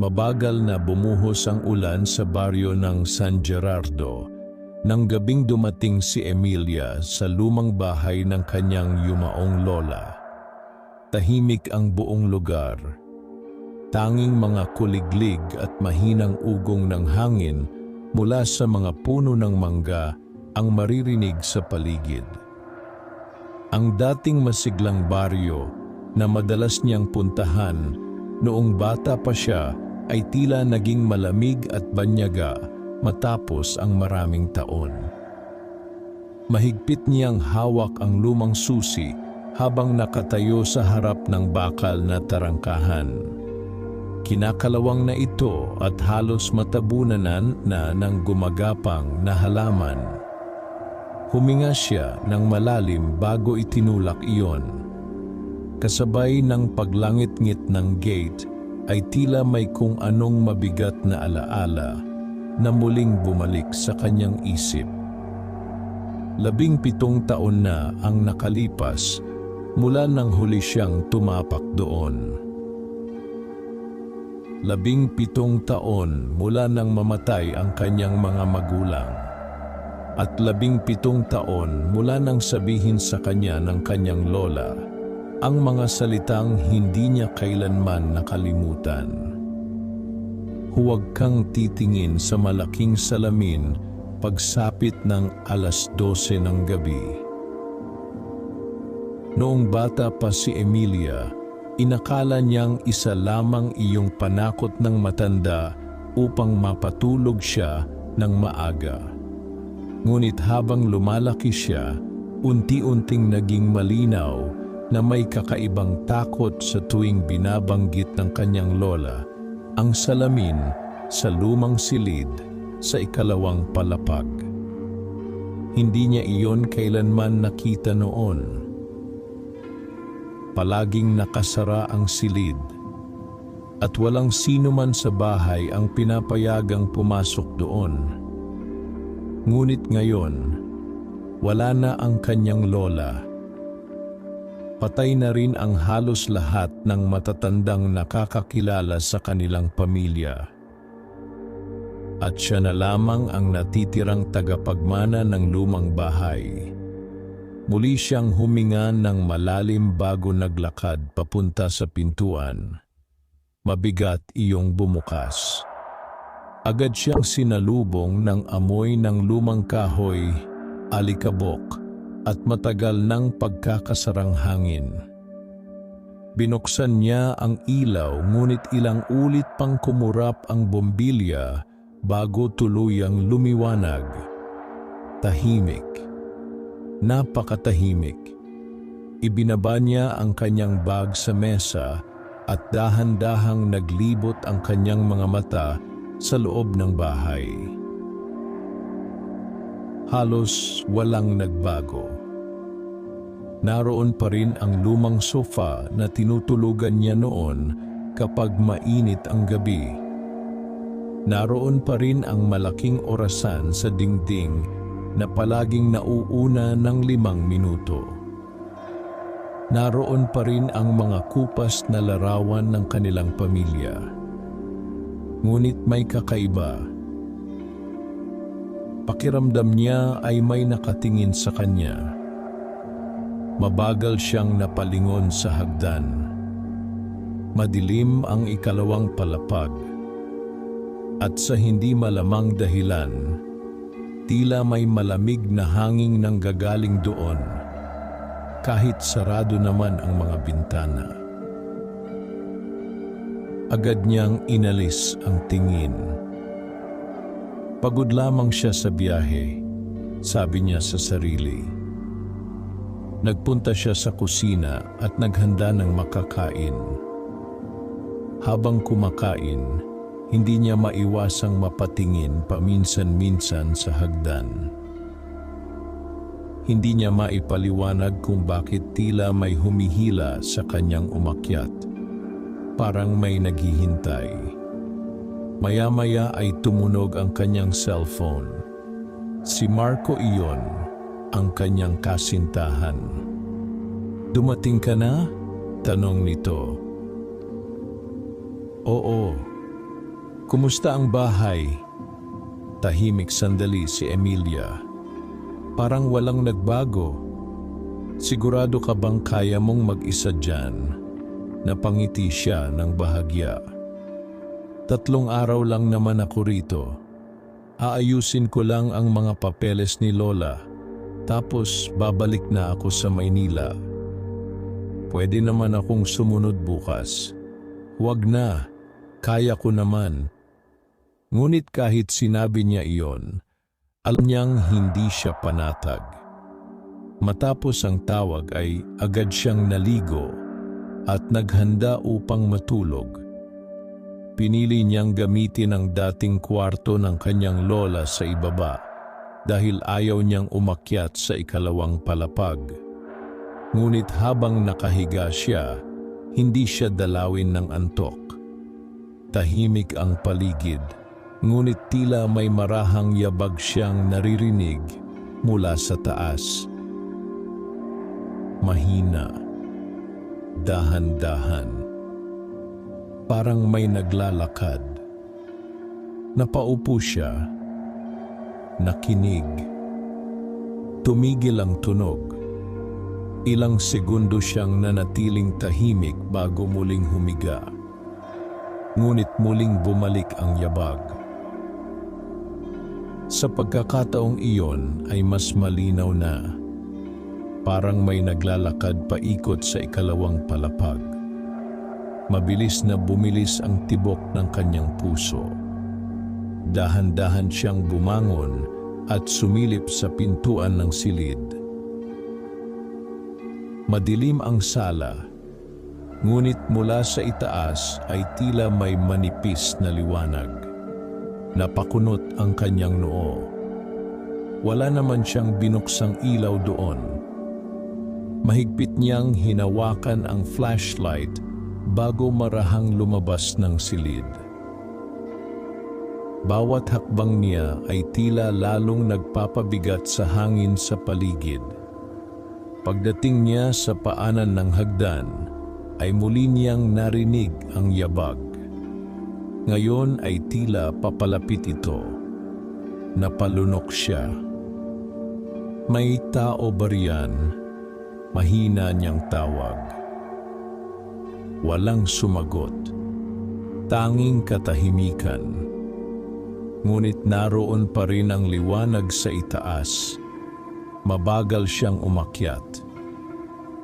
Mabagal na bumuhos ang ulan sa baryo ng San Gerardo nang gabing dumating si Emilia sa lumang bahay ng kanyang yumaong lola. Tahimik ang buong lugar. Tanging mga kuliglig at mahinang ugong ng hangin mula sa mga puno ng mangga ang maririnig sa paligid. Ang dating masiglang baryo na madalas niyang puntahan noong bata pa siya ay tila naging malamig at banyaga matapos ang maraming taon. Mahigpit niyang hawak ang lumang susi habang nakatayo sa harap ng bakal na tarangkahan. Kinakalawang na ito at halos matabunanan na ng gumagapang na halaman. Huminga siya ng malalim bago itinulak iyon. Kasabay ng paglangit-ngit ng gate ay tila may kung anong mabigat na alaala na muling bumalik sa kanyang isip. 17 taon na ang nakalipas mula nang huli siyang tumapak doon. 17 taon mula nang mamatay ang kanyang mga magulang. At 17 taon mula nang sabihin sa kanya ng kanyang lola ang mga salitang hindi niya kailanman nakalimutan. Huwag kang titingin sa malaking salamin pagsapit ng 12:00 ng gabi. Noong bata pa si Emilia, inakala niyang isa lamang iyong panakot ng matanda upang mapatulog siya ng maaga. Ngunit habang lumalaki siya, unti-unting naging malinaw na may kakaibang takot sa tuwing binabanggit ng kanyang lola ang salamin sa lumang silid sa ikalawang palapag. Hindi niya iyon kailanman nakita noon. Palaging nakasara ang silid at walang sino man sa bahay ang pinapayagang pumasok doon. Ngunit ngayon, wala na ang kanyang lola. Patay na rin ang halos lahat ng matatandang nakakakilala sa kanilang pamilya. At siya na lamang ang natitirang tagapagmana ng lumang bahay. Muli siyang huminga ng malalim bago naglakad papunta sa pintuan. Mabigat iyong bumukas. Agad siyang sinalubong ng amoy ng lumang kahoy, alikabok, at matagal ng pagkakasarang hangin. Binuksan niya ang ilaw ngunit ilang ulit pang kumurap ang bombilya bago tuluyang lumiwanag. Tahimik. Napakatahimik. Ibinaba niya ang kanyang bag sa mesa at dahan-dahang naglibot ang kanyang mga mata sa loob ng bahay. Halos walang nagbago. Naroon pa rin ang lumang sofa na tinutulugan niya noon kapag mainit ang gabi. Naroon pa rin ang malaking orasan sa dingding na palaging nauuna ng 5 minuto. Naroon pa rin ang mga kupas na larawan ng kanilang pamilya. Ngunit may kakaiba. Pakiramdam niya ay may nakatingin sa kanya. Mabagal siyang napalingon sa hagdan. Madilim ang ikalawang palapag. At sa hindi malamang dahilan, tila may malamig na hangin nanggagaling doon, kahit sarado naman ang mga bintana. Agad niyang inalis ang tingin. Pagod lamang siya sa biyahe, sabi niya sa sarili. Nagpunta siya sa kusina at naghanda ng makakain. Habang kumakain, hindi niya maiwasang mapatingin paminsan-minsan sa hagdan. Hindi niya maipaliwanag kung bakit tila may humihila sa kanyang umakyat. Parang may naghihintay. Maya-maya ay tumunog ang kanyang cellphone. Si Marco iyon, ang kanyang kasintahan. "Dumating ka na?" tanong nito. "Oo, Kumusta ang bahay? Tahimik sandali si Emilia. Parang walang nagbago. Sigurado ka bang kaya mong mag-isa dyan? Napangiti siya ng bahagya. 3 araw lang naman ako rito. Aayusin ko lang ang mga papeles ni Lola. Tapos babalik na ako sa Maynila. Pwede naman akong sumunod bukas. Huwag na, kaya ko naman. Ngunit kahit sinabi niya iyon, alam niyang hindi siya panatag. Matapos ang tawag ay agad siyang naligo at naghanda upang matulog. Pinili niyang gamitin ang dating kwarto ng kanyang lola sa ibaba dahil ayaw niyang umakyat sa ikalawang palapag. Ngunit habang nakahiga siya, hindi siya dalawin ng antok. Tahimik ang paligid, ngunit tila may marahang yabag siyang naririnig mula sa taas. Mahina, dahan-dahan, parang may naglalakad. Napaupo siya, nakinig. Tumigil ang tunog. Ilang segundo siyang nanatiling tahimik bago muling humiga. Ngunit muling bumalik ang yabag. Sa pagkakataong iyon ay mas malinaw na. Parang may naglalakad paikot sa ikalawang palapag. Mabilis na bumilis ang tibok ng kanyang puso. Dahan-dahan siyang bumangon at sumilip sa pintuan ng silid. Madilim ang sala, ngunit mula sa itaas ay tila may manipis na liwanag. Napakunot ang kanyang noo. Wala naman siyang binuksang ilaw doon. Mahigpit niyang hinawakan ang flashlight bago marahang lumabas ng silid. Bawat hakbang niya ay tila lalong nagpapabigat sa hangin sa paligid. Pagdating niya sa paanan ng hagdan, ay muli niyang narinig ang yabag. Ngayon ay tila papalapit ito. Napalunok siya. May tao ba riyan? Mahina niyang tawag. Walang sumagot. Tanging katahimikan. Ngunit naroon pa rin ang liwanag sa itaas. Mabagal siyang umakyat.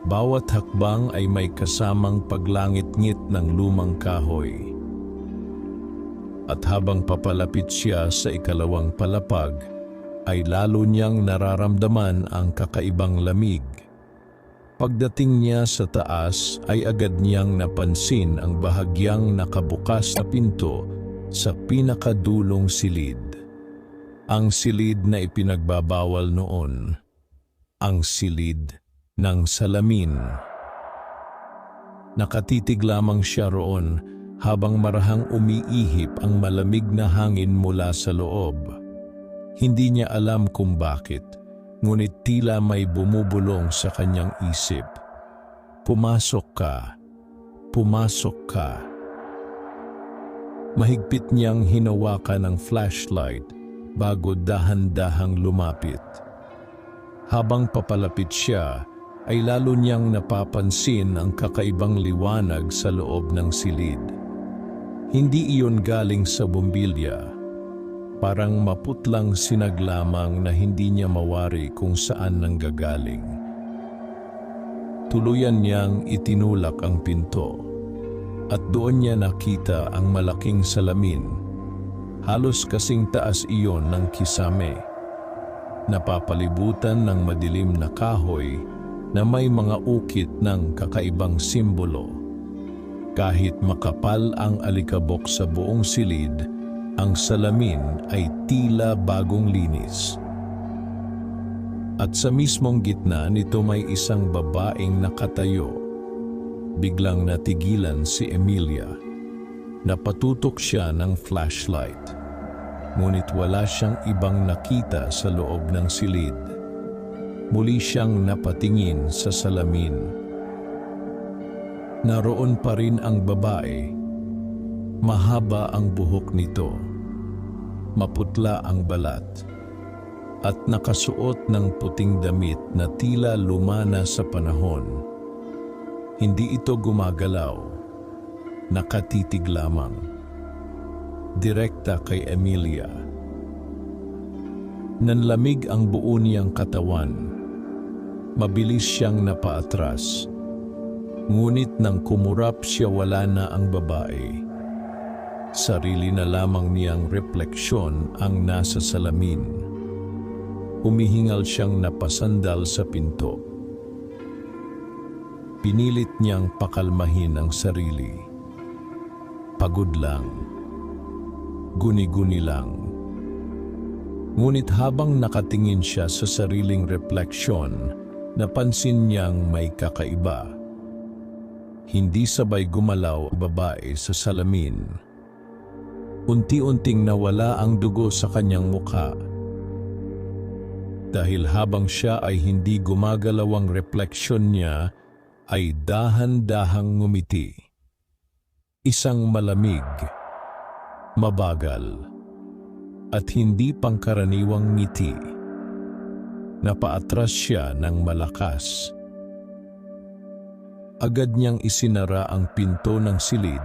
Bawat hakbang ay may kasamang paglangit-ngit ng lumang kahoy. At habang papalapit siya sa ikalawang palapag, ay lalo niyang nararamdaman ang kakaibang lamig. Pagdating niya sa taas ay agad niyang napansin ang bahagyang nakabukas na pinto sa pinakadulong silid. Ang silid na ipinagbabawal noon. Ang silid ng salamin. Nakatitig lamang siya roon habang marahang umiihip ang malamig na hangin mula sa loob. Hindi niya alam kung bakit, ngunit tila may bumubulong sa kanyang isip. Pumasok ka. Pumasok ka. Mahigpit niyang hinawakan ang flashlight bago dahan-dahang lumapit. Habang papalapit siya, ay lalo niyang napapansin ang kakaibang liwanag sa loob ng silid. Hindi iyon galing sa bumbilya. Parang maputlang sinag lamang na hindi niya mawari kung saan nanggagaling. Tuluyan niyang itinulak ang pinto at doon niya nakita ang malaking salamin. Halos kasing taas iyon ng kisame. Napapalibutan ng madilim na kahoy na may mga ukit ng kakaibang simbolo. Kahit makapal ang alikabok sa buong silid, ang salamin ay tila bagong linis. At sa mismong gitna nito may isang babaeng nakatayo. Biglang natigilan si Emilia. Napatutok siya ng flashlight. Ngunit wala siyang ibang nakita sa loob ng silid. Muli siyang napatingin sa salamin. Naroon pa rin ang babae. Mahaba ang buhok nito, maputla ang balat, at nakasuot ng puting damit na tila lumana sa panahon. Hindi ito gumagalaw, nakatitig lamang. Direkta kay Emilia. Nanlamig ang buo niyang katawan. Mabilis siyang napaatras. Ngunit nang kumurap siya, wala na ang babae. Sarili na lamang niyang refleksyon ang nasa salamin. Humihingal siyang napasandal sa pinto. Pinilit niyang pakalmahin ang sarili. Pagod lang. Guni-guni lang. Ngunit habang nakatingin siya sa sariling refleksyon, napansin niyang may kakaiba. Hindi sabay gumalaw ang babae sa salamin. Unti-unting nawala ang dugo sa kanyang mukha. Dahil habang siya ay hindi gumagalaw, ang refleksyon niya ay dahan-dahang ngumiti. Isang malamig, mabagal, at hindi pangkaraniwang ngiti. Napaatras siya ng malakas. Agad niyang isinara ang pinto ng silid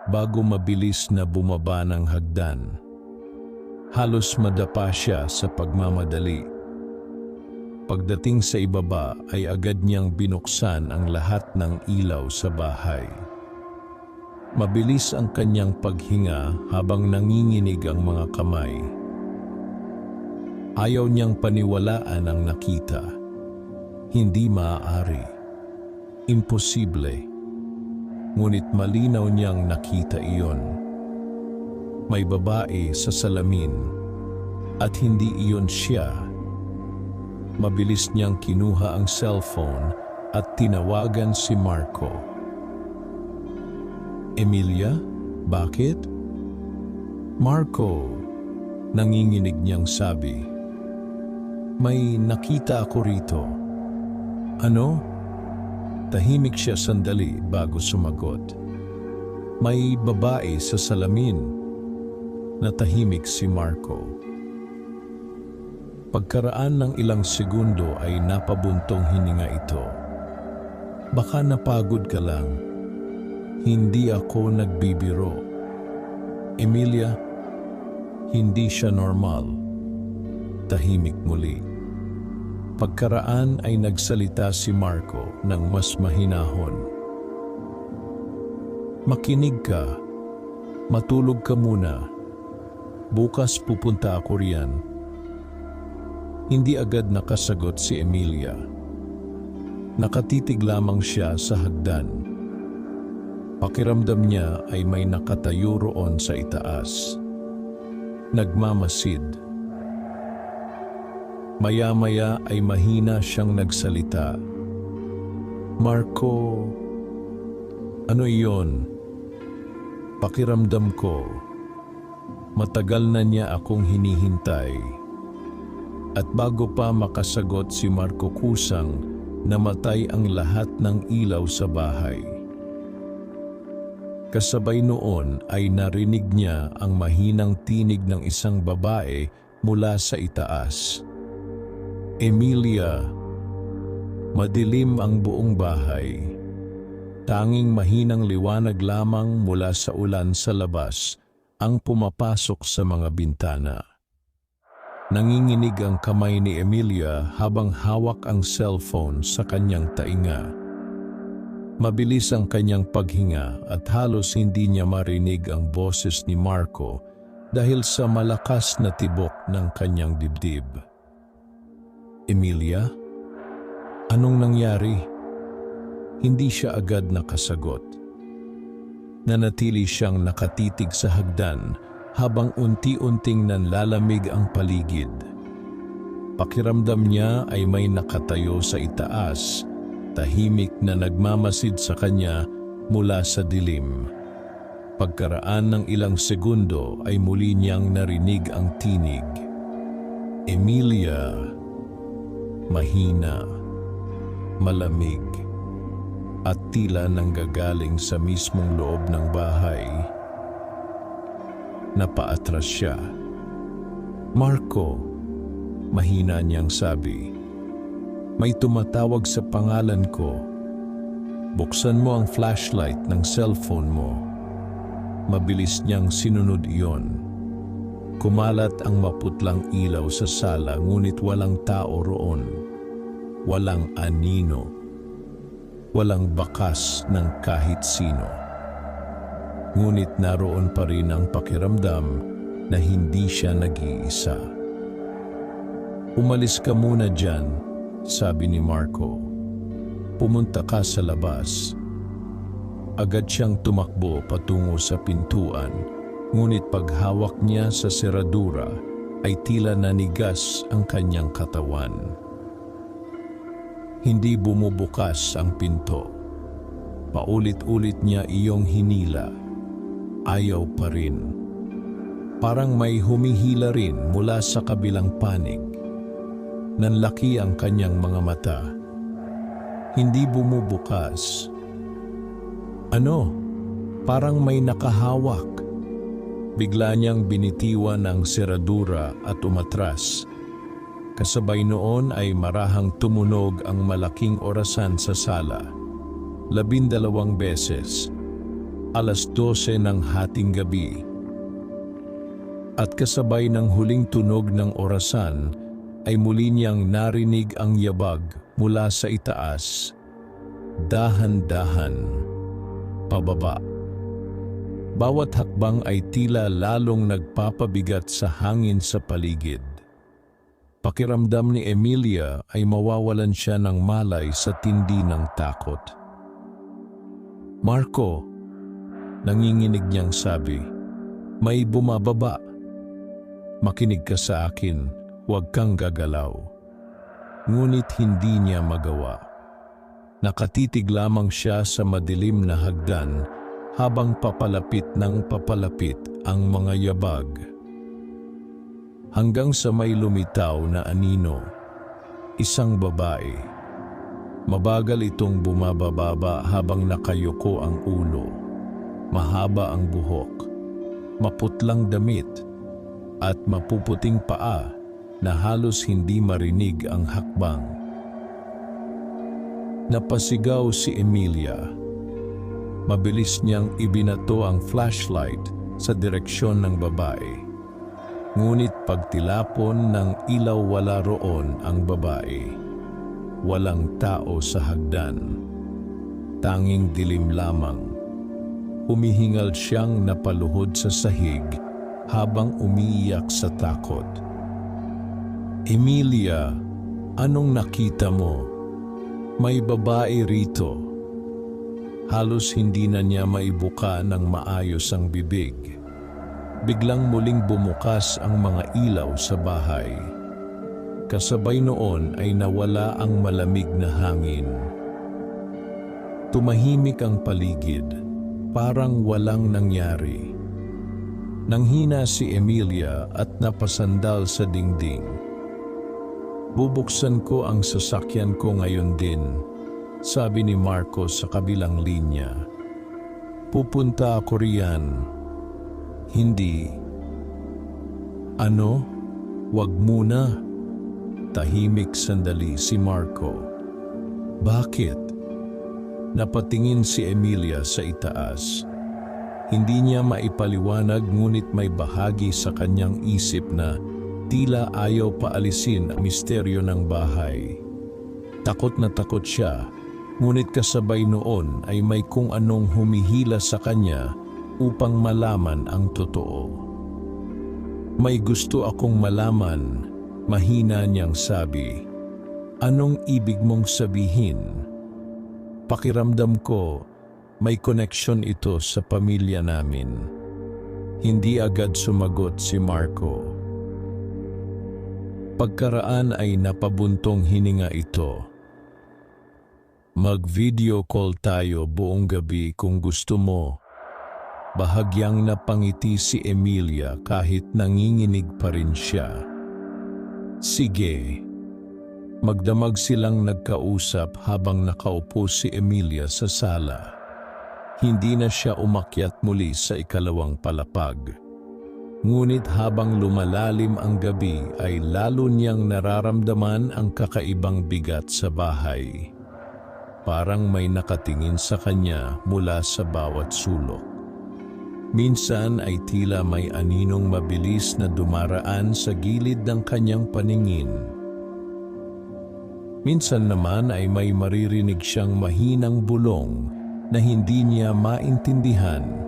bago mabilis na bumaba ng hagdan. Halos madapa siya sa pagmamadali. Pagdating sa ibaba ay agad niyang binuksan ang lahat ng ilaw sa bahay. Mabilis ang kanyang paghinga habang nanginginig ang mga kamay. Ayaw niyang paniwalaan ang nakita. Hindi maaari. Imposible. Ngunit malinaw niyang nakita iyon. May babae sa salamin at hindi iyon siya. Mabilis niyang kinuha ang cellphone at tinawagan si Marco. Emilia, bakit? Marco, nanginginig niyang sabi. May nakita ako rito. Ano? Tahimik siya sandali bago sumagot. May babae sa salamin. Natahimik si Marco. Pagkaraan ng ilang segundo ay napabuntong hininga ito. Baka napagod ka lang. Hindi ako nagbibiro. Emilia, hindi siya normal. Tahimik muli. Pagkaraan ay nagsalita si Marco ng mas mahinahon. Makinig ka. Matulog ka muna. Bukas pupunta ako riyan. Hindi agad nakasagot si Emilia. Nakatitig lamang siya sa hagdan. Pakiramdam niya ay may nakatayo roon sa itaas. Nagmamasid. Maya-maya ay mahina siyang nagsalita. Marco, ano iyon? Pakiramdam ko, matagal na niya akong hinihintay. At bago pa makasagot si Marco, kusang namatay ang lahat ng ilaw sa bahay. Kasabay noon ay narinig niya ang mahinang tinig ng isang babae mula sa itaas. Emilia, madilim ang buong bahay. Tanging mahinang liwanag lamang mula sa ulan sa labas ang pumapasok sa mga bintana. Nanginginig ang kamay ni Emilia habang hawak ang cellphone sa kanyang tainga. Mabilis ang kanyang paghinga at halos hindi niya marinig ang boses ni Marco dahil sa malakas na tibok ng kanyang dibdib. Emilia? Anong nangyari? Hindi siya agad nakasagot. Nanatili siyang nakatitig sa hagdan habang unti-unting nanlalamig ang paligid. Pakiramdam niya ay may nakatayo sa itaas, tahimik na nagmamasid sa kanya mula sa dilim. Pagkaraan ng ilang segundo ay muli niyang narinig ang tinig. Emilia, mahina, malamig, at tila nanggagaling sa mismong loob ng bahay. Napaatras siya. "Marco," mahina niyang sabi, "may tumatawag sa pangalan ko. Buksan mo ang flashlight ng cellphone mo." Mabilis niyang sinunod iyon. Kumalat ang maputlang ilaw sa sala, ngunit walang tao roon. Walang anino. Walang bakas ng kahit sino. Ngunit naroon pa rin ang pakiramdam na hindi siya nag-iisa. "Umalis ka muna dyan," sabi ni Marco. "Pumunta ka sa labas." Agad siyang tumakbo patungo sa pintuan, ngunit paghawak niya sa seradura ay tila nanigas ang kanyang katawan. Hindi bumubukas ang pinto. Paulit-ulit niya iyong hinila. Ayaw pa rin. Parang may humihila rin mula sa kabilang panig. Nanlaki ang kanyang mga mata. Hindi bumubukas. "Ano? Parang may nakahawak." Bigla niyang binitiwan ang seradura at umatras. Kasabay noon ay marahang tumunog ang malaking orasan sa sala. 12 beses. 12:00 ng hating gabi. At kasabay ng huling tunog ng orasan ay muli niyang narinig ang yabag mula sa itaas. Dahan-dahan. Pababa. Bawat hakbang ay tila lalong nagpapabigat sa hangin sa paligid. Pakiramdam ni Emilia ay mawawalan siya ng malay sa tindi ng takot. "Marco," nanginginig niyang sabi, "may bumababa. Makinig ka sa akin, huwag kang gagalaw." Ngunit hindi niya magawa. Nakatitig lamang siya sa madilim na hagdan habang papalapit ng papalapit ang mga yabag. Hanggang sa may lumitaw na anino, isang babae. Mabagal itong bumababa habang nakayuko ang ulo. Mahaba ang buhok, maputlang damit, at mapuputing paa na halos hindi marinig ang hakbang. Napasigaw si Emilia. Mabilis niyang ibinato ang flashlight sa direksyon ng babae. Ngunit pagtilapon ng ilaw, wala roon ang babae. Walang tao sa hagdan. Tanging dilim lamang. Humihingal siyang napaluhod sa sahig habang umiiyak sa takot. "Emilia, anong nakita mo? May babae rito." Halos hindi na niya maibuka ng maayos ang bibig. Biglang muling bumukas ang mga ilaw sa bahay. Kasabay noon ay nawala ang malamig na hangin. Tumahimik ang paligid, parang walang nangyari. Nanghina si Emilia at napasandal sa dingding. "Bubuksan ko ang sasakyan ko ngayon din," sabi ni Marco sa kabilang linya. "Pupunta ako riyan." "Hindi." "Ano? Wag muna." Tahimik sandali si Marco. "Bakit?" Napatingin si Emilia sa itaas. Hindi niya maipaliwanag, ngunit may bahagi sa kanyang isip na tila ayaw paalisin ang misteryo ng bahay. Takot na takot siya, ngunit kasabay noon ay may kung anong humihila sa kanya upang malaman ang totoo. "May gusto akong malaman," mahina niyang sabi. "Anong ibig mong sabihin?" "Pakiramdam ko, may koneksyon ito sa pamilya namin." Hindi agad sumagot si Marco. Pagkaraan ay napabuntong hininga ito. "Mag-video call tayo buong gabi kung gusto mo." Bahagyang napangiti si Emilia kahit nanginginig pa rin siya. "Sige." Magdamag silang nagkausap habang nakaupo si Emilia sa sala. Hindi na siya umakyat muli sa ikalawang palapag. Ngunit habang lumalalim ang gabi ay lalo niyang nararamdaman ang kakaibang bigat sa bahay. Parang may nakatingin sa kanya mula sa bawat sulok. Minsan ay tila may aninong mabilis na dumaraan sa gilid ng kanyang paningin. Minsan naman ay may maririnig siyang mahinang bulong na hindi niya maintindihan.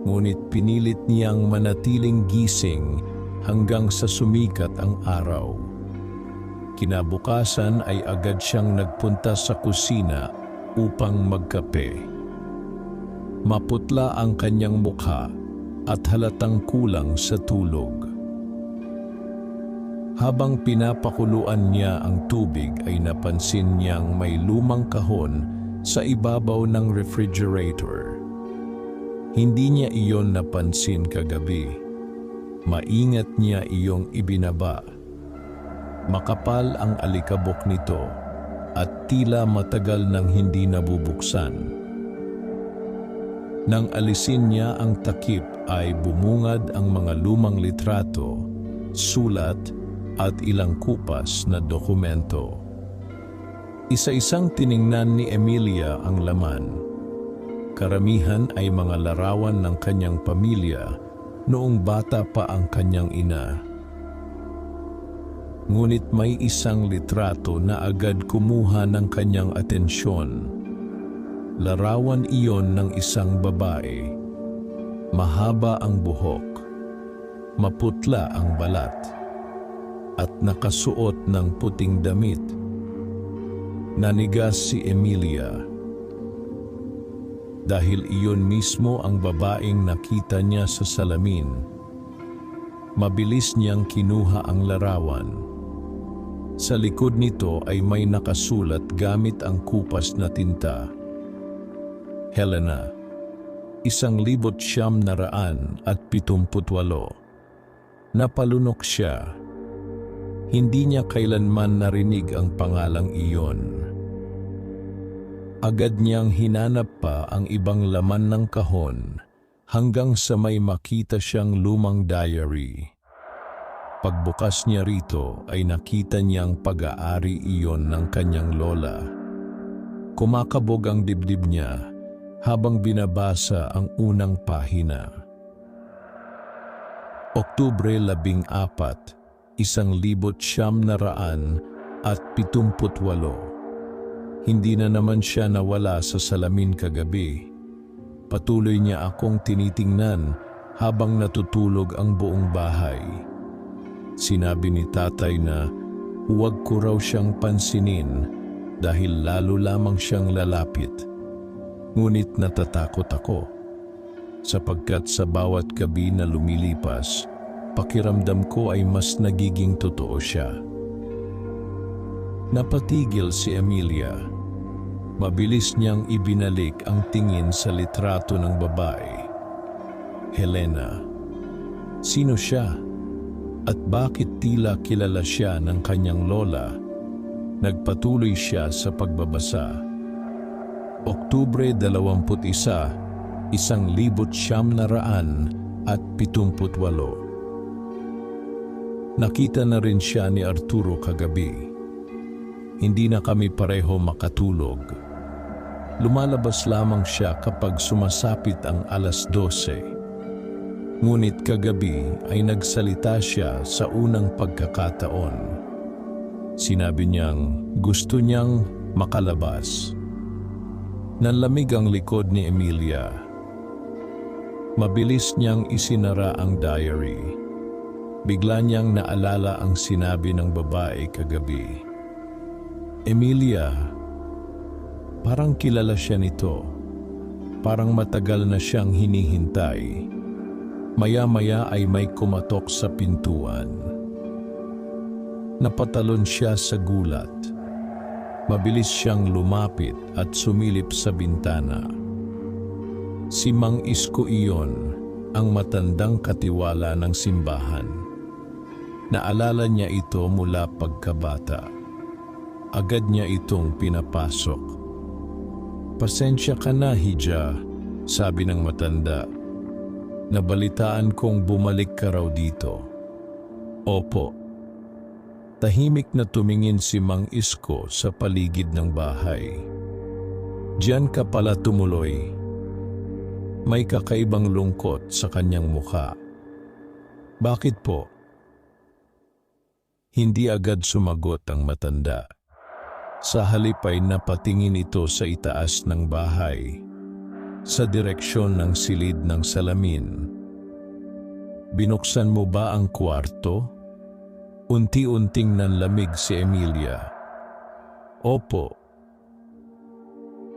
Ngunit pinilit niyang manatiling gising hanggang sa sumikat ang araw. Kinabukasan ay agad siyang nagpunta sa kusina upang magkape. Maputla ang kanyang mukha at halatang kulang sa tulog. Habang pinapakuluan niya ang tubig ay napansin niyang may lumang kahon sa ibabaw ng refrigerator. Hindi niya iyon napansin kagabi. Maingat niya iyong ibinaba. Makapal ang alikabok nito at tila matagal nang hindi nabubuksan. Nang alisin niya ang takip ay bumungad ang mga lumang litrato, sulat at ilang kupas na dokumento. Isa-isang tiningnan ni Emilia ang laman. Karamihan ay mga larawan ng kanyang pamilya noong bata pa ang kanyang ina. Ngunit may isang litrato na agad kumuha ng kanyang atensyon. Larawan iyon ng isang babae. Mahaba ang buhok, maputla ang balat, at nakasuot ng puting damit. Nanigas si Emilia. Dahil iyon mismo ang babaeng nakita niya sa salamin. Mabilis niyang kinuha ang larawan. Sa likod nito ay may nakasulat gamit ang kupas na tinta. Helena, 1978. Napalunok siya. Hindi niya kailanman narinig ang pangalang iyon. Agad niyang hinanap pa ang ibang laman ng kahon hanggang sa may makita siyang lumang diary. Pagbukas niya rito ay nakita niyang pag-aari iyon ng kanyang lola. Kumakabog ang dibdib niya habang binabasa ang unang pahina. Oktubre 14, 1978. Hindi na naman siya nawala sa salamin kagabi. Patuloy niya akong tinitingnan habang natutulog ang buong bahay. Sinabi ni tatay na huwag ko raw siyang pansinin dahil lalo lamang siyang lalapit. Ngunit natatakot ako sapagkat sa bawat gabi na lumilipas, pakiramdam ko ay mas nagiging totoo siya. Napatigil si Emilia. Mabilis niyang ibinalik ang tingin sa litrato ng babae. Helena. Sino siya? At bakit tila kilala siya ng kanyang lola? Nagpatuloy siya sa pagbabasa. Oktubre 21, 1978. Nakita na rin siya ni Arturo kagabi. Hindi na kami pareho makatulog. Lumalabas lamang siya kapag sumasapit ang 12:00. Ngunit kagabi ay nagsalita siya sa unang pagkakataon. Sinabi niyang gusto niyang makalabas. Nanlamig ang likod ni Emilia. Mabilis niyang isinara ang diary. Bigla niyang naalala ang sinabi ng babae kagabi. Emilia, parang kilala siya nito. Parang matagal na siyang hinihintay. Maya-maya ay may kumatok sa pintuan. Napatalon siya sa gulat. Mabilis siyang lumapit at sumilip sa bintana. Si Mang Isko iyon, ang matandang katiwala ng simbahan. Naalala niya ito mula pagkabata. Agad niya itong pinapasok. Pasensya ka na, Hija, sabi ng matanda. Nabalitaan kong bumalik ka raw dito. Opo. Tahimik na tumingin si Mang Isko sa paligid ng bahay. Diyan ka pala tumuloy. May kakaibang lungkot sa kanyang mukha. Bakit po? Hindi agad sumagot ang matanda. Sa halip ay napatingin ito sa itaas ng bahay, sa direksyon ng silid ng salamin. Binuksan mo ba ang kwarto? Unti-unting nanlamig si Emilia. Opo.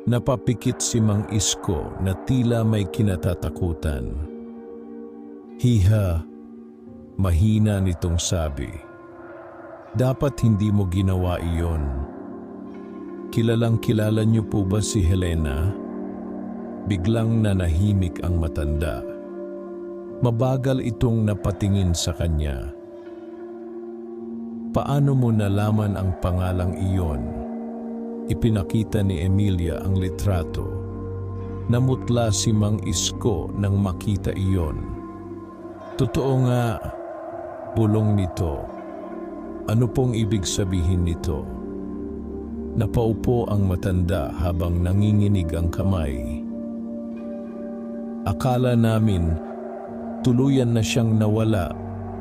Napapikit si Mang Isko na tila may kinatatakutan. Hiha, mahina nitong sabi. Dapat hindi mo ginawa iyon. Kilalang kilala niyo po ba si Helena? Biglang nanahimik ang matanda. Mabagal itong napatingin sa kanya. Paano mo nalaman ang pangalang iyon? Ipinakita ni Emilia ang litrato. Namutla si Mang Isko nang makita iyon. Totoo nga, bulong nito. Ano pong ibig sabihin nito? Napaupo ang matanda habang nanginginig ang kamay. Akala namin tuluyan na siyang nawala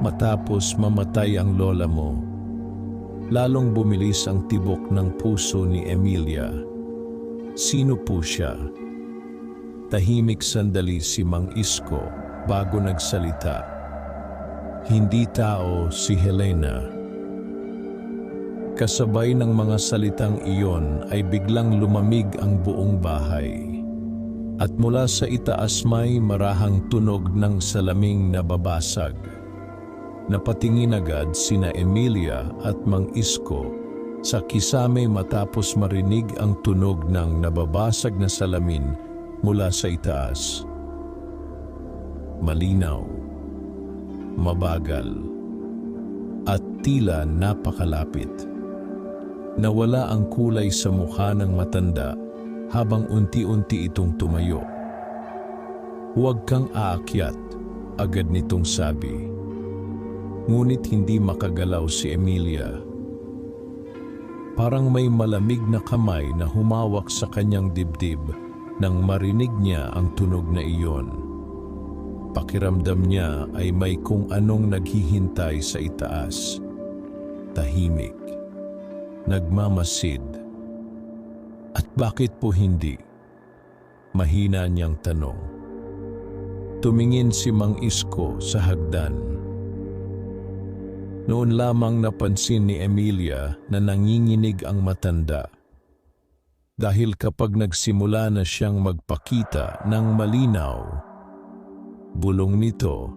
matapos mamatay ang lola mo. Lalong bumilis ang tibok ng puso ni Emilia. Sino po siya? Tahimik sandali si Mang Isko bago nagsalita. Hindi tao si Helena. Kasabay ng mga salitang iyon ay biglang lumamig ang buong bahay. At mula sa itaas may marahang tunog ng salaming nababasag. Napatingin agad sina Emilia at Mang Isko sa kisame matapos marinig ang tunog ng nababasag na salamin mula sa itaas. Malinaw, mabagal, at tila napakalapit. Nawala ang kulay sa mukha ng matanda habang unti-unti itong tumayo. Huwag kang aakyat, agad nitong sabi. Ngunit hindi makagalaw si Emilia. Parang may malamig na kamay na humawak sa kanyang dibdib nang marinig niya ang tunog na iyon. Pakiramdam niya ay may kung anong naghihintay sa itaas. Tahimik. Nagmamasid. At bakit po hindi? Mahina niyang tanong. Tumingin si Mang Isko sa hagdan. Noon lamang napansin ni Emilia na nanginginig ang matanda. Dahil kapag nagsimula na siyang magpakita ng malinaw, bulong nito,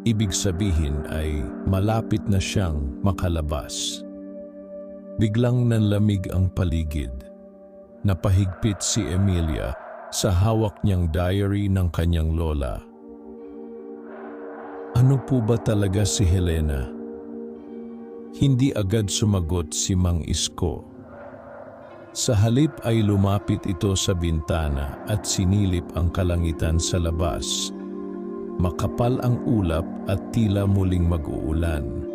ibig sabihin ay malapit na siyang makalabas. Biglang nanlamig ang paligid. Napahigpit si Emilia sa hawak niyang diary ng kanyang lola. Ano po ba talaga si Helena? Hindi agad sumagot si Mang Isko. Sa halip ay lumapit ito sa bintana at sinilip ang kalangitan sa labas. Makapal ang ulap at tila muling mag-uulan.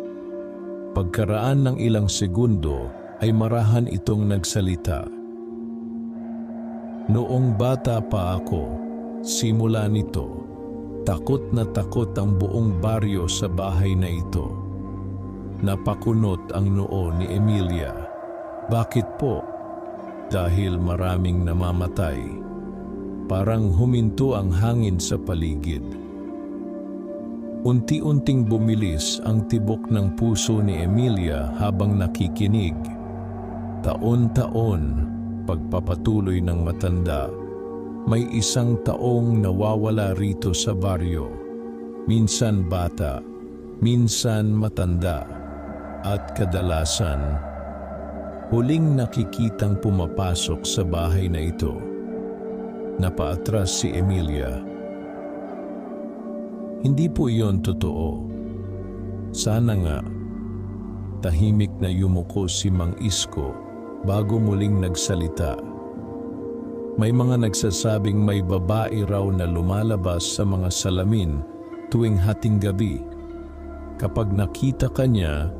Pagkaraan ng ilang segundo ay marahan itong nagsalita. Noong bata pa ako, simula nito, takot na takot ang buong baryo sa bahay na ito. Napakunot ang noo ni Emilia. Bakit po? Dahil maraming namamatay. Parang huminto ang hangin sa paligid. Unti-unting bumilis ang tibok ng puso ni Emilia habang nakikinig. Taon-taon, pagpapatuloy ng matanda, may isang taong nawawala rito sa baryo. Minsan bata, minsan matanda. At kadalasan, huling nakikitang pumapasok sa bahay na ito. Napaatras si Emilia. Hindi po iyon totoo. Sana nga. Tahimik na yumuko si Mang Isko bago muling nagsalita. May mga nagsasabing may babae raw na lumalabas sa mga salamin tuwing hating gabi. Kapag nakita ka niya,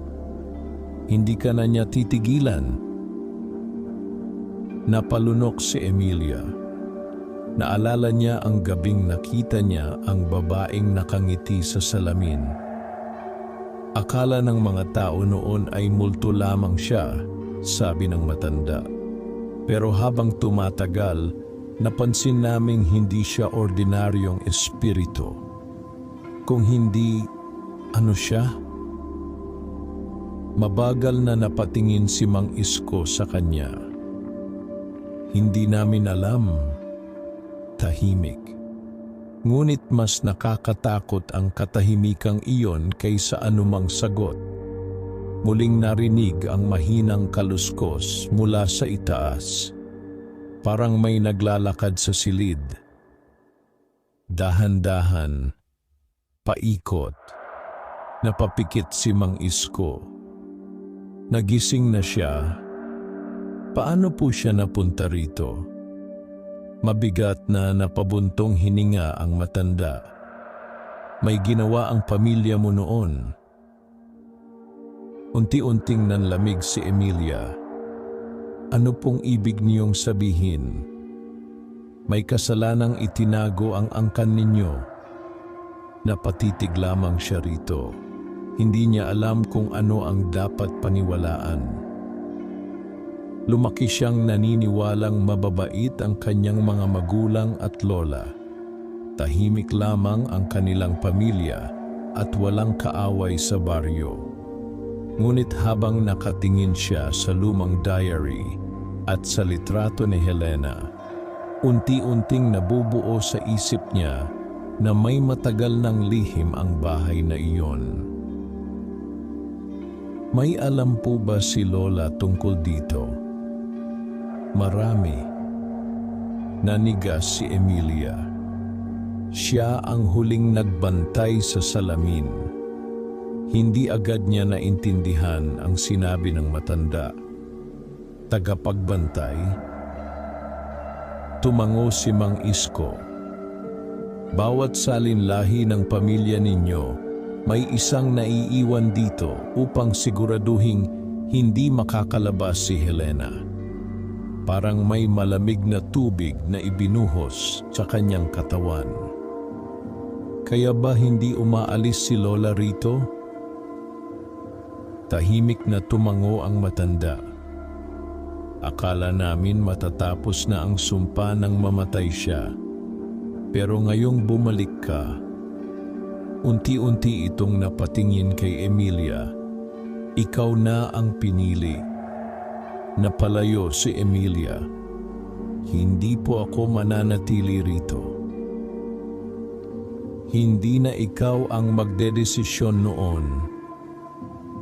hindi ka na niya titigilan. Napalunok si Emilia. Naalala niya ang gabing nakita niya ang babaeng nakangiti sa salamin. Akala ng mga tao noon ay multo lamang siya, sabi ng matanda. Pero habang tumatagal, napansin naming hindi siya ordinaryong espiritu. Kung hindi, ano siya? Mabagal na napatingin si Mang Isko sa kanya. Hindi namin alam. Tahimik. Ngunit mas nakakatakot ang katahimikang iyon kaysa anumang sagot. Muling narinig ang mahinang kaluskos mula sa itaas. Parang may naglalakad sa silid. Dahan-dahan, paikot. Napapikit si Mang Isko. Nagising na siya. Paano po siya napunta rito? Mabigat na napabuntong hininga ang matanda. May ginawa ang pamilya mo noon. Unti-unting nanlamig si Emilia. Ano pong ibig niyong sabihin? May kasalanang itinago ang angkan ninyo. Napatitig lamang siya rito. Hindi niya alam kung ano ang dapat paniwalaan. Lumaki siyang naniniwalang mababait ang kanyang mga magulang at lola. Tahimik lamang ang kanilang pamilya at walang kaaway sa baryo. Ngunit habang nakatingin siya sa lumang diary at sa litrato ni Helena, unti-unting nabubuo sa isip niya na may matagal ng lihim ang bahay na iyon. May alam po ba si Lola tungkol dito? Marami. Nanigas si Emilia. Siya ang huling nagbantay sa salamin. Hindi agad niya naintindihan ang sinabi ng matanda. Tagapagbantay? Tumango si Mang Isko. Bawat salinlahi ng pamilya ninyo, may isang naiiwan dito upang siguraduhing hindi makakalabas si Helena. Parang may malamig na tubig na ibinuhos sa kanyang katawan. Kaya ba hindi umaalis si Lola rito? Tahimik na tumango ang matanda. Akala namin matatapos na ang sumpa nang mamatay siya. Pero ngayong bumalik ka, unti-unti itong napatingin kay Emilia. Ikaw na ang pinili. Napalayo si Emilia. Hindi po ako mananatili rito. Hindi na ikaw ang magdedesisyon noon.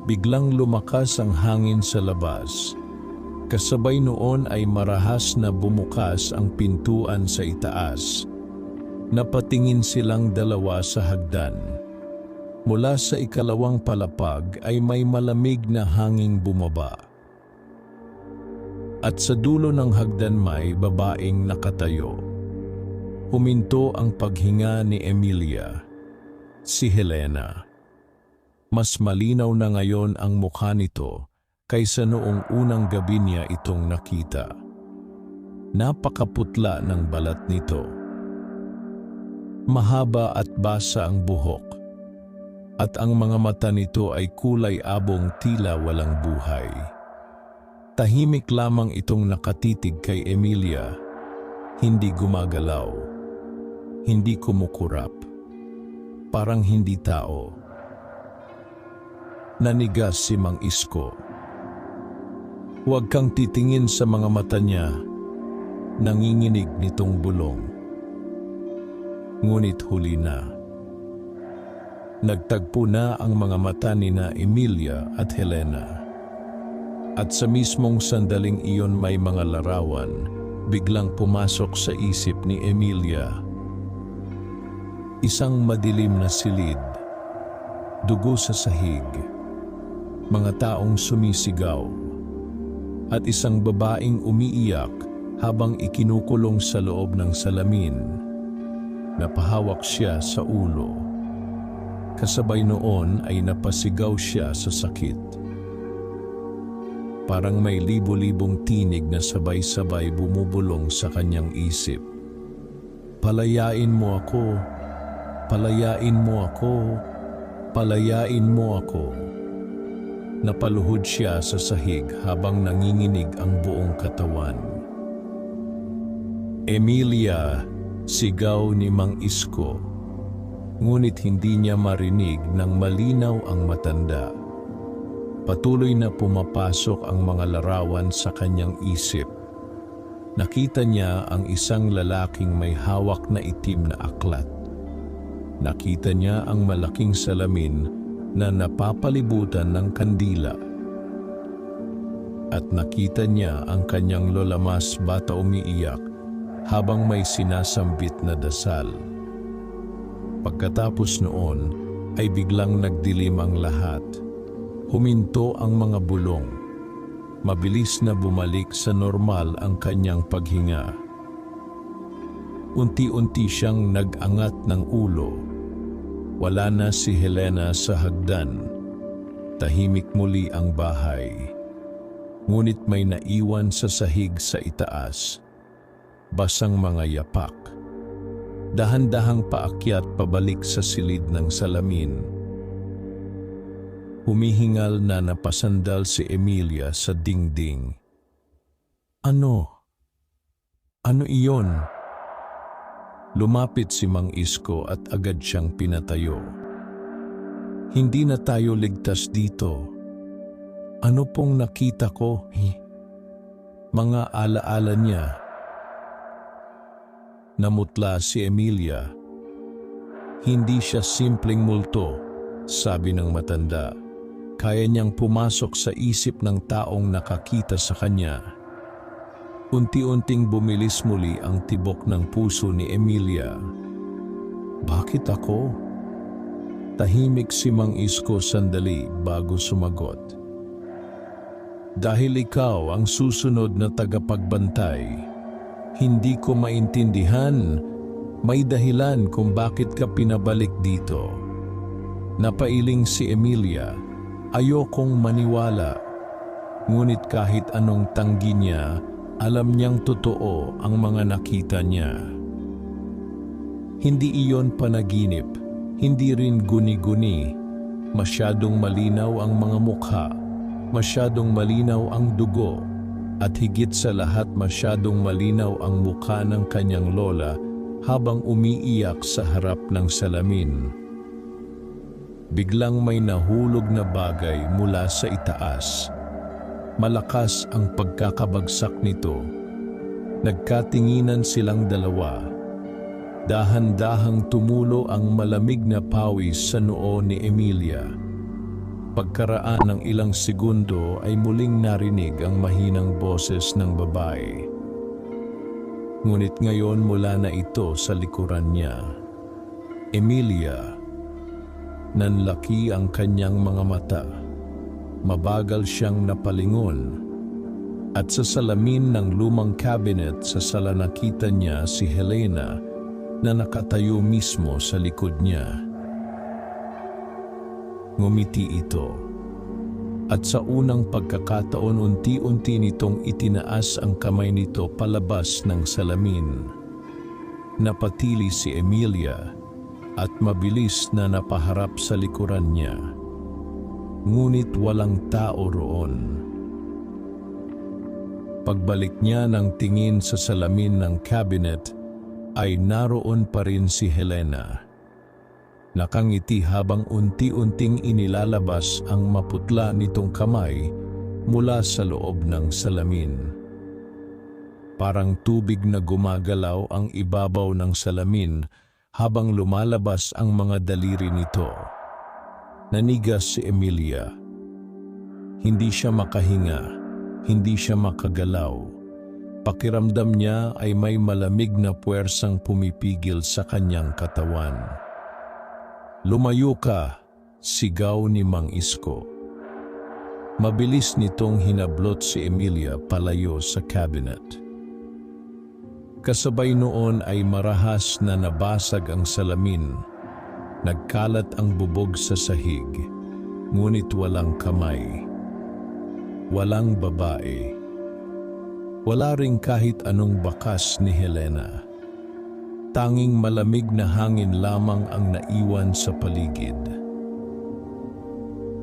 Biglang lumakas ang hangin sa labas. Kasabay noon ay marahas na bumukas ang pintuan sa itaas. Napatingin silang dalawa sa hagdan. Mula sa ikalawang palapag ay may malamig na hanging bumaba. At sa dulo ng hagdan may babaeng nakatayo. Huminto ang paghinga ni Emilia. Si Helena. Mas malinaw na ngayon ang mukha nito kaysa noong unang gabi niya itong nakita. Napakaputla ng balat nito. Mahaba at basa ang buhok. At ang mga mata nito ay kulay abong tila walang buhay. Tahimik lamang itong nakatitig kay Emilia. Hindi gumagalaw. Hindi kumukurap. Parang hindi tao. Nanigas si Mang Isko. Huwag kang titingin sa mga mata niya. Nanginginig nitong bulong. Ngunit huli na. Nagtagpo na ang mga mata ni na Emilia at Helena. At sa mismong sandaling iyon may mga larawan, biglang pumasok sa isip ni Emilia. Isang madilim na silid, dugo sa sahig, mga taong sumisigaw, at isang babaeng umiiyak habang ikinukulong sa loob ng salamin. Napahawak siya sa ulo. Kasabay noon ay napasigaw siya sa sakit. Parang may libo-libong tinig na sabay-sabay bumubulong sa kanyang isip. Palayain mo ako, palayain mo ako, palayain mo ako. Napaluhod siya sa sahig habang nanginginig ang buong katawan. Emilia, sigaw ni Mang Isko. Ngunit hindi niya marinig ng malinaw ang matanda. Patuloy na pumapasok ang mga larawan sa kanyang isip. Nakita niya ang isang lalaking may hawak na itim na aklat. Nakita niya ang malaking salamin na napapalibutan ng kandila. At nakita niya ang kanyang lola mas bata umiiyak habang may sinasambit na dasal. Pagkatapos noon ay biglang nagdilim ang lahat. Huminto ang mga bulong. Mabilis na bumalik sa normal ang kanyang paghinga. Unti-unti siyang nag-angat ng ulo. Wala na si Helena sa hagdan. Tahimik muli ang bahay. Ngunit may naiwan sa sahig sa itaas. Basang mga yapak. Dahan-dahang paakyat pabalik sa silid ng salamin. Humihingal na napasandal si Emilia sa dingding. Ano? Ano iyon? Lumapit si Mang Isko at agad siyang pinatayo. Hindi na tayo ligtas dito. Ano pong nakita ko? Mga alaala niya. Namutla si Emilia. Hindi siya simpleng multo, sabi ng matanda. Kaya niyang pumasok sa isip ng taong nakakita sa kanya. Unti-unting bumilis muli ang tibok ng puso ni Emilia. Bakit ako? Tahimik si Mang Isko sandali bago sumagot. Dahil ikaw ang susunod na tagapagbantay. Hindi ko maintindihan, may dahilan kung bakit ka pinabalik dito. Napailing si Emilia, ayokong maniwala. Ngunit kahit anong tanggi niya, alam niyang totoo ang mga nakita niya. Hindi iyon panaginip, hindi rin guni-guni. Masyadong malinaw ang mga mukha, masyadong malinaw ang dugo. At higit sa lahat masyadong malinaw ang mukha ng kanyang lola habang umiiyak sa harap ng salamin. Biglang may nahulog na bagay mula sa itaas. Malakas ang pagkakabagsak nito. Nagkatinginan silang dalawa. Dahan-dahang tumulo ang malamig na pawis sa noo ni Emilia. Pagkaraan ng ilang segundo ay muling narinig ang mahinang boses ng babae. Ngunit ngayon mula na ito sa likuran niya. Emilia, nanlaki ang kanyang mga mata. Mabagal siyang napalingon. At sa salamin ng lumang cabinet sa sala nakita niya si Helena na nakatayo mismo sa likod niya. Ngumiti ito. At sa unang pagkakataon unti-unti nitong itinaas ang kamay nito palabas ng salamin. Napatili si Emilia at mabilis na napaharap sa likuran niya. Ngunit walang tao roon. Pagbalik niya ng tingin sa salamin ng cabinet ay naroon pa rin si Helena. Nakangiti habang unti-unting inilalabas ang maputla nitong kamay mula sa loob ng salamin. Parang tubig na gumagalaw ang ibabaw ng salamin habang lumalabas ang mga daliri nito. Nanigas si Emilia. Hindi siya makahinga, hindi siya makagalaw. Pakiramdam niya ay may malamig na puwersang pumipigil sa kanyang katawan. Lumayo ka, sigaw ni Mang Isko. Mabilis nitong hinablot si Emilia palayo sa cabinet. Kasabay noon ay marahas na nabasag ang salamin. Nagkalat ang bubog sa sahig, ngunit walang kamay. Walang babae. Wala ring kahit anong bakas ni Helena. Tanging malamig na hangin lamang ang naiwan sa paligid.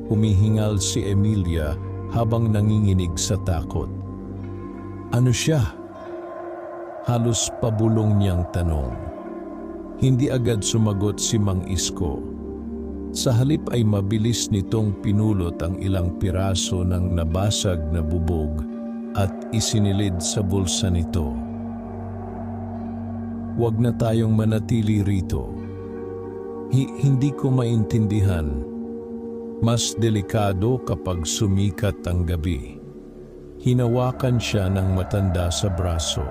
Humihingal si Emilia habang nanginginig sa takot. Ano siya? Halos pabulong niyang tanong. Hindi agad sumagot si Mang Isko. Sa halip ay mabilis nitong pinulot ang ilang piraso ng nabasag na bubog at isinilid sa bulsa nito. Huwag na tayong manatili rito. Hindi ko maintindihan. Mas delikado kapag sumikat ang gabi. Hinawakan siya ng matanda sa braso.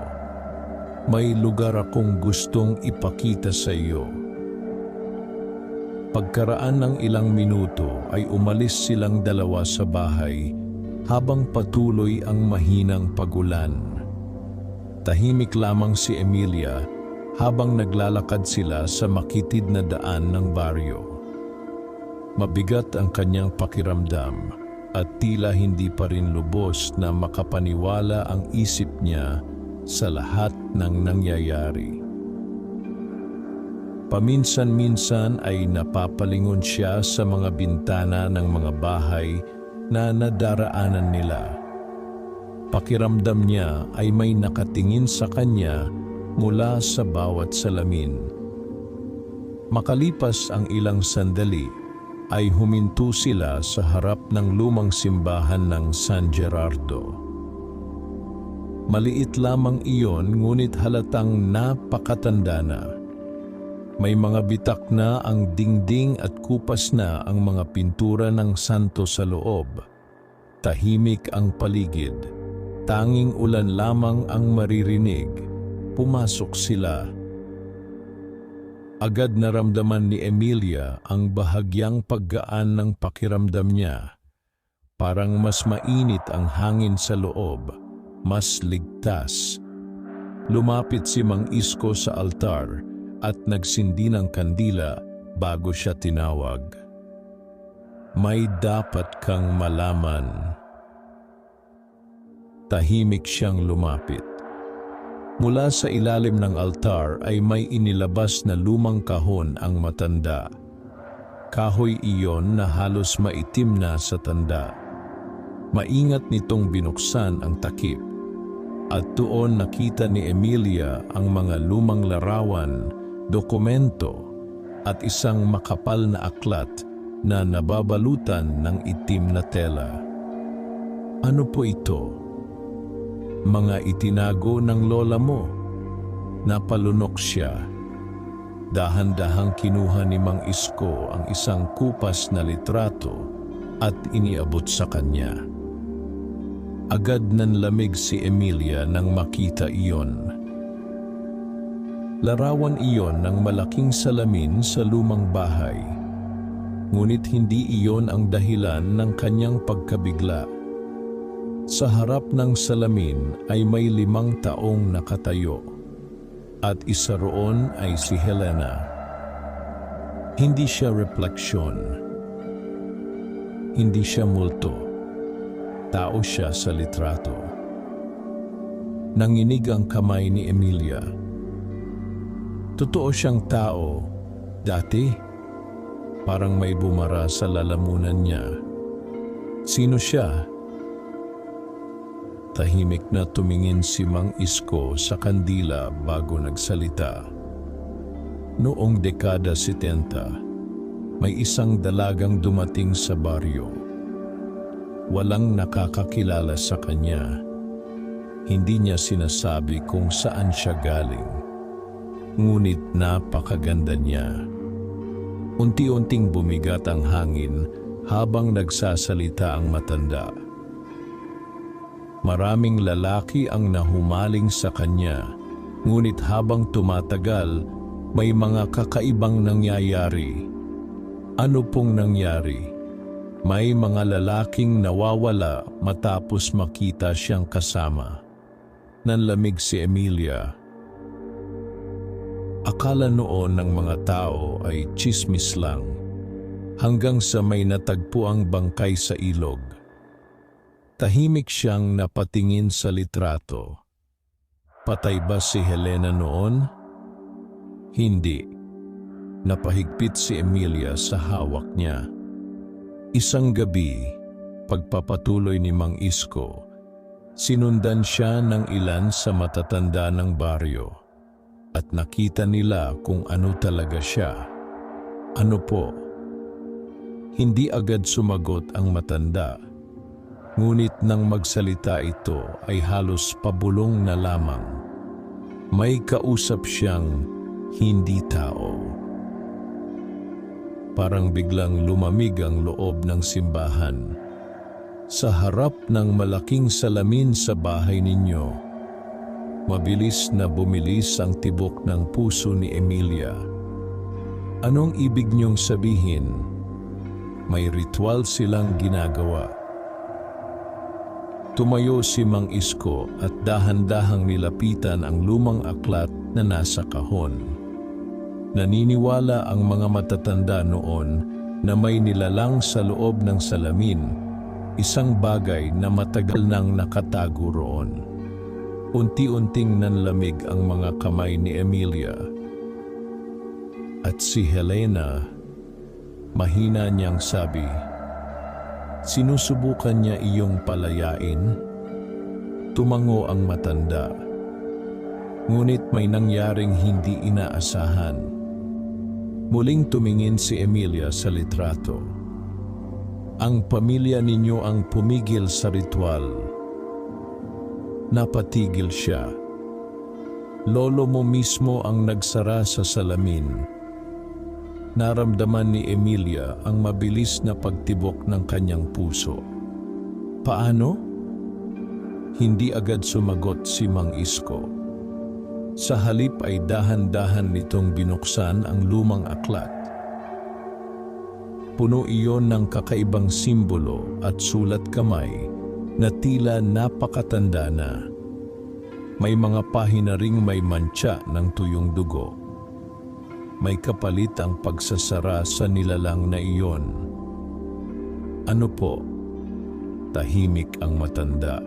May lugar akong gustong ipakita sa iyo. Pagkaraan ng ilang minuto ay umalis silang dalawa sa bahay habang patuloy ang mahinang pagulan. Tahimik lamang si Emilia habang naglalakad sila sa makitid na daan ng baryo. Mabigat ang kanyang pakiramdam at tila hindi pa rin lubos na makapaniwala ang isip niya sa lahat ng nangyayari. Paminsan-minsan ay napapalingon siya sa mga bintana ng mga bahay na nadaraanan nila. Pakiramdam niya ay may nakatingin sa kanya mula sa bawat salamin. Makalipas ang ilang sandali, ay huminto sila sa harap ng lumang simbahan ng San Gerardo. Maliit lamang iyon ngunit halatang napakatanda na. May mga bitak na ang dingding at kupas na ang mga pintura ng santo sa loob. Tahimik ang paligid. Tanging ulan lamang ang maririnig. Pumasok sila. Agad naramdaman ni Emilia ang bahagyang paggaan ng pakiramdam niya. Parang mas mainit ang hangin sa loob. Mas ligtas. Lumapit si Mang Isko sa altar at nagsindi ng kandila bago siya tinawag. May dapat kang malaman. Tahimik siyang lumapit. Mula sa ilalim ng altar ay may inilabas na lumang kahon ang matanda. Kahoy iyon na halos maitim na sa tanda. Maingat nitong binuksan ang takip. At doon nakita ni Emilia ang mga lumang larawan, dokumento, at isang makapal na aklat na nababalutan ng itim na tela. Ano po ito? Mga itinago ng lola mo. Napalunok siya. Dahan-dahang kinuha ni Mang Isko ang isang kupas na litrato at iniabot sa kanya. Agad nanlamig si Emilia nang makita iyon. Larawan iyon ng malaking salamin sa lumang bahay. Ngunit hindi iyon ang dahilan ng kanyang pagkabigla. Sa harap ng salamin ay may 5 taong nakatayo. At isa roon ay si Helena. Hindi siya refleksyon. Hindi siya multo. Tao siya sa litrato. Nanginig ang kamay ni Emilia. Totoo siyang tao. Dati, parang may bumara sa lalamunan niya. Sino siya? Tahimik na tumingin si Mang Isko sa kandila bago nagsalita. Noong dekada 70, may isang dalagang dumating sa baryo. Walang nakakakilala sa kanya. Hindi niya sinasabi kung saan siya galing. Ngunit napakaganda niya. Unti-unting bumigat ang hangin habang nagsasalita ang matanda. Maraming lalaki ang nahumaling sa kanya, ngunit habang tumatagal, may mga kakaibang nangyayari. Ano pong nangyari? May mga lalaking nawawala matapos makita siyang kasama. Nanlamig si Emilia. Akala noon ng mga tao ay tsismis lang, hanggang sa may natagpo ang bangkay sa ilog. Tahimik siyang napatingin sa litrato. Patay ba si Helena noon? Hindi. Napahigpit si Emilia sa hawak niya. Isang gabi, pagpapatuloy ni Mang Isko, sinundan siya ng ilan sa matatanda ng baryo at nakita nila kung ano talaga siya. Ano po? Hindi agad sumagot ang matanda. Ngunit nang magsalita ito ay halos pabulong na lamang. May kausap siyang hindi tao. Parang biglang lumamig ang loob ng simbahan. Sa harap ng malaking salamin sa bahay ninyo, mabilis na bumilis ang tibok ng puso ni Emilia. Anong ibig niyong sabihin? May ritual silang ginagawa. Tumayo si Mang Isko at dahan-dahang nilapitan ang lumang aklat na nasa kahon. Naniniwala ang mga matatanda noon na may nilalang sa loob ng salamin, isang bagay na matagal nang nakatago roon. Unti-unting nanlamig ang mga kamay ni Emilia. At si Helena, mahina niyang sabi, "Sinusubukan niya iyong palayain?" Tumango ang matanda. Ngunit may nangyaring hindi inaasahan. Muling tumingin si Emilia sa litrato. Ang pamilya ninyo ang pumigil sa ritual. Napatigil siya. Lolo mo mismo ang nagsara sa salamin. Naramdaman ni Emilia ang mabilis na pagtibok ng kanyang puso. Paano? Hindi agad sumagot si Mang Isko. Sa halip ay dahan-dahan nitong binuksan ang lumang aklat. Puno iyon ng kakaibang simbolo at sulat kamay na tila napakatanda na. May mga pahina ring may mantsa ng tuyong dugo. May kapalit ang pagsasara sa nilalang na iyon. Ano po? Tahimik ang matanda.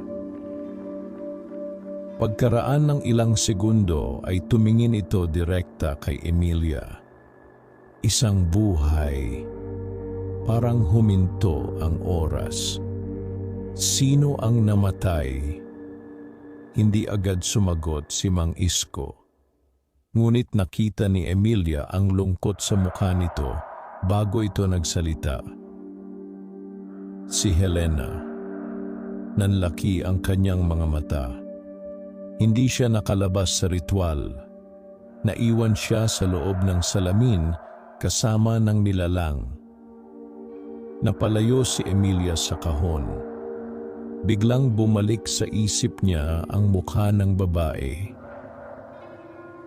Pagkaraan ng ilang segundo ay tumingin ito direkta kay Emilia. Isang buhay. Parang huminto ang oras. Sino ang namatay? Hindi agad sumagot si Mang Isko. Ngunit nakita ni Emilia ang lungkot sa mukha nito bago ito nagsalita. Si Helena. Nanlaki ang kanyang mga mata. Hindi siya nakalabas sa ritual. Naiwan siya sa loob ng salamin kasama ng nilalang. Napalayo si Emilia sa kahon. Biglang bumalik sa isip niya ang mukha ng babae.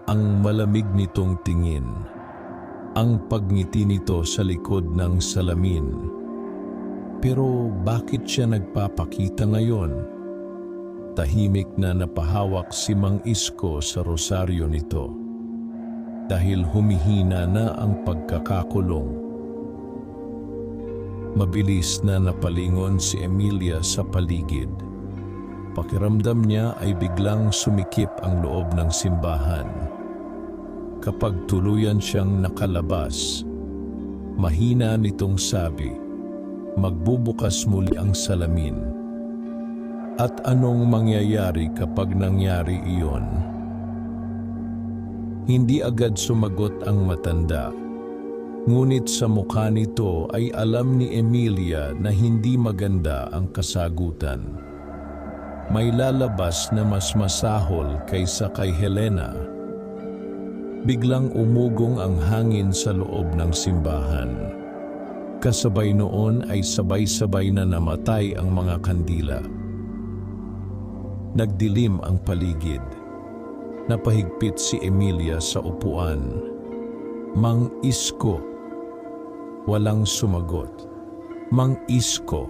Ang malamig nitong tingin. Ang pagngiti nito sa likod ng salamin. Pero bakit siya nagpapakita ngayon? Tahimik na napahawak si Mang Isko sa rosaryo nito. Dahil humihina na ang pagkakakulong. Mabilis na napalingon si Emilia sa paligid. Pakiramdam niya ay biglang sumikip ang loob ng simbahan. Kapag tuluyan siyang nakalabas, mahina nitong sabi, "Magbubukas muli ang salamin." At anong mangyayari kapag nangyari iyon? Hindi agad sumagot ang matanda. Ngunit sa mukha nito ay alam ni Emilia na hindi maganda ang kasagutan. May lalabas na mas masahol kaysa kay Helena. Biglang umugong ang hangin sa loob ng simbahan. Kasabay noon ay sabay-sabay na namatay ang mga kandila. Nagdilim ang paligid. Napahigpit si Emilia sa upuan. Mang Isko. Walang sumagot. Mang Isko.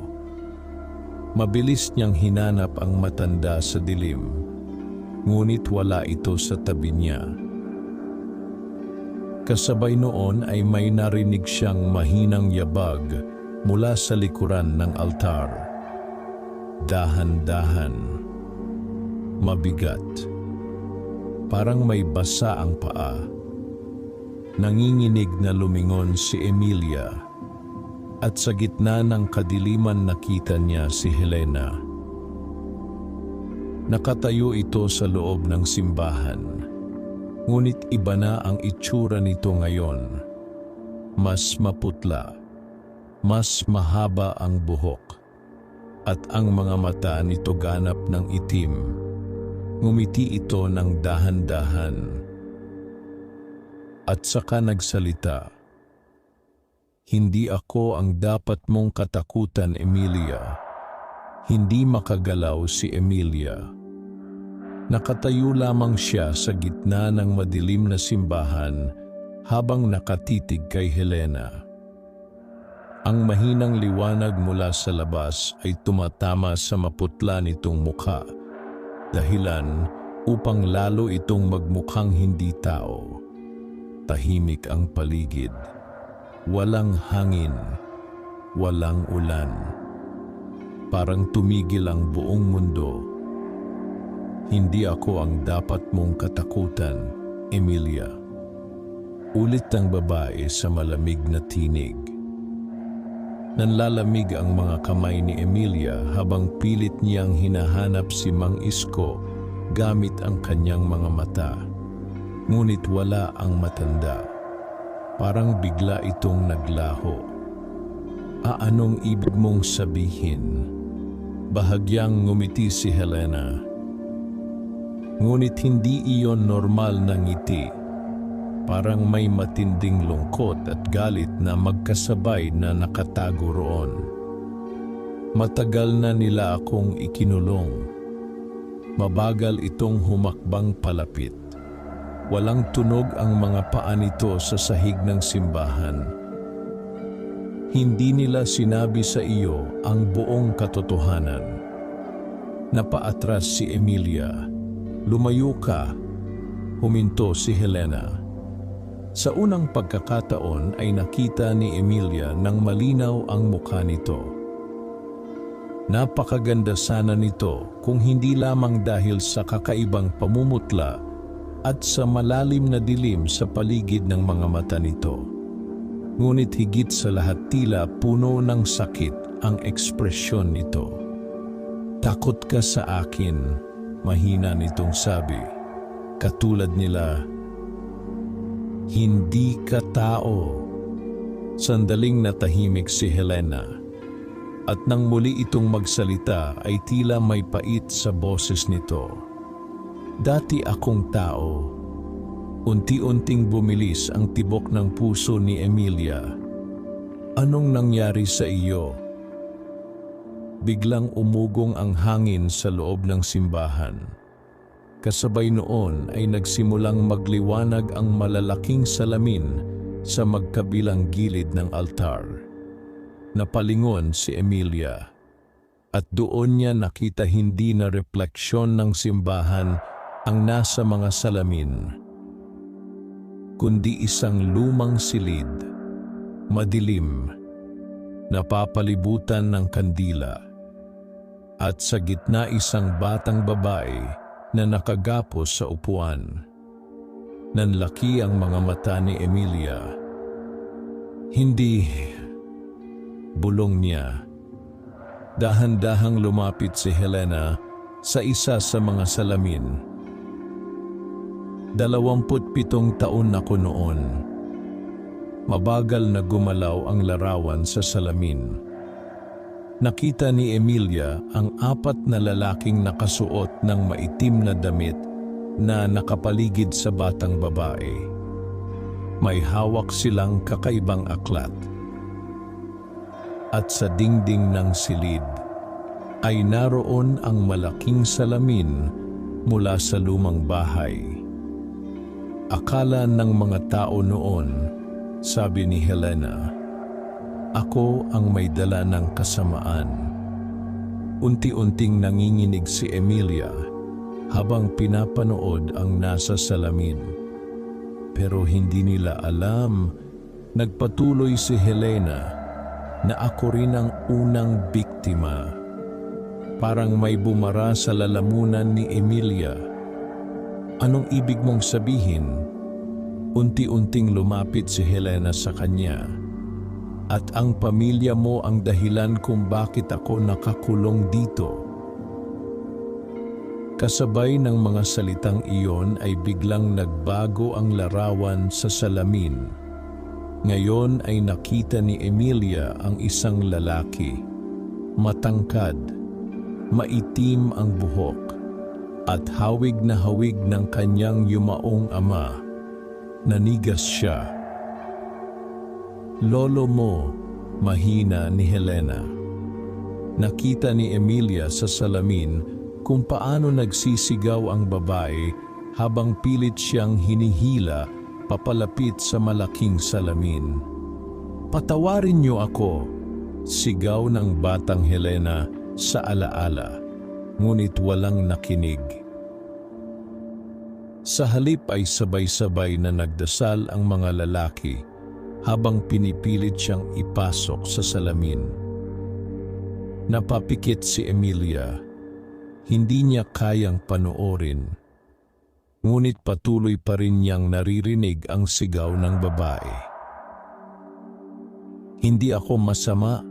Mabilis niyang hinanap ang matanda sa dilim. Ngunit wala ito sa tabi niya. Kasabay noon ay may narinig siyang mahinang yabag mula sa likuran ng altar. Dahan-dahan, mabigat, parang may basa ang paa. Nanginginig na lumingon si Emilia at sa gitna ng kadiliman nakita niya si Helena. Nakatayo ito sa loob ng simbahan, ngunit iba na ang itsura nito ngayon. Mas maputla, mas mahaba ang buhok, at ang mga mata nito ganap ng itim. Ngumiti ito ng dahan-dahan. At saka nagsalita, "Hindi ako ang dapat mong katakutan, Emilia." Hindi makagalaw si Emilia. Nakatayo lamang siya sa gitna ng madilim na simbahan habang nakatitig kay Helena. Ang mahinang liwanag mula sa labas ay tumatama sa maputla nitong mukha, dahilan upang lalo itong magmukhang hindi tao. Tahimik ang paligid. Walang hangin, walang ulan. Parang tumigil ang buong mundo. "Hindi ako ang dapat mong katakutan, Emilia." Ulit ng babae sa malamig na tinig. Nanlalamig ang mga kamay ni Emilia habang pilit niyang hinahanap si Mang Isko gamit ang kanyang mga mata. Ngunit wala ang matanda. Parang bigla itong naglaho. "Anong ibig mong sabihin?" Bahagyang ngumiti si Helena. Ngunit hindi iyon normal na ngiti. Parang may matinding lungkot at galit na magkasabay na nakatago roon. "Matagal na nila akong ikinulong." Mabagal itong humakbang palapit. Walang tunog ang mga paa nito sa sahig ng simbahan. "Hindi nila sinabi sa iyo ang buong katotohanan." Napaatras si Emilia. "Lumayo ka," huminto si Helena. Sa unang pagkakataon ay nakita ni Emilia nang malinaw ang mukha nito. Napakaganda sana nito kung hindi lamang dahil sa kakaibang pamumutla at sa malalim na dilim sa paligid ng mga mata nito. Ngunit higit sa lahat tila puno ng sakit ang ekspresyon nito. "Takot ka sa akin," mahina nitong sabi. Katulad nila, "Hindi ka tao." Sandaling natahimik si Helena. At nang muli itong magsalita ay tila may pait sa boses nito. "Dati akong tao." Unti-unting bumilis ang tibok ng puso ni Emilia. "Anong nangyari sa iyo?" Biglang umugong ang hangin sa loob ng simbahan. Kasabay noon ay nagsimulang magliwanag ang malalaking salamin sa magkabilang gilid ng altar. Napalingon si Emilia. At doon niya nakita hindi na refleksyon ng simbahan ang nasa mga salamin, kundi isang lumang silid, madilim, napapalibutan ng kandila, at sa gitna isang batang babae na nakagapos sa upuan. Nanlaki ang mga mata ni Emilia. "Hindi," bulong niya. Dahan-dahang lumapit si Helena sa isa sa mga salamin. 27 taon ako noon." Mabagal na gumalaw ang larawan sa salamin. Nakita ni Emilia ang 4 na lalaking nakasuot ng maitim na damit na nakapaligid sa batang babae. May hawak silang kakaibang aklat. At sa dingding ng silid ay naroon ang malaking salamin mula sa lumang bahay. Akala ng mga tao noon, sabi ni Helena, "Ako ang may dala ng kasamaan." Unti-unting nanginginig si Emilia habang pinapanood ang nasa salamin. Pero hindi nila alam, nagpatuloy si Helena na ako rin ang unang biktima. Parang may bumara sa lalamunan ni Emilia. Anong ibig mong sabihin? Unti-unting lumapit si Helena sa kanya. At ang pamilya mo ang dahilan kung bakit ako nakakulong dito. Kasabay ng mga salitang iyon ay biglang nagbago ang larawan sa salamin. Ngayon ay nakita ni Emilia ang isang lalaki. Matangkad, maitim ang buhok, at hawig na hawig ng kanyang yumaong ama. Nanigas siya. Lolo mo, mahina ni Helena. Nakita ni Emilia sa salamin kung paano nagsisigaw ang babae habang pilit siyang hinihila papalapit sa malaking salamin. "Patawarin niyo ako," sigaw ng batang Helena sa alaala, ngunit walang nakinig. Sa halip ay sabay-sabay na nagdasal ang mga lalaki habang pinipilit siyang ipasok sa salamin. Napapikit si Emilia. Hindi niya kayang panoorin. Ngunit patuloy pa rin niyang naririnig ang sigaw ng babae. "Hindi ako masama.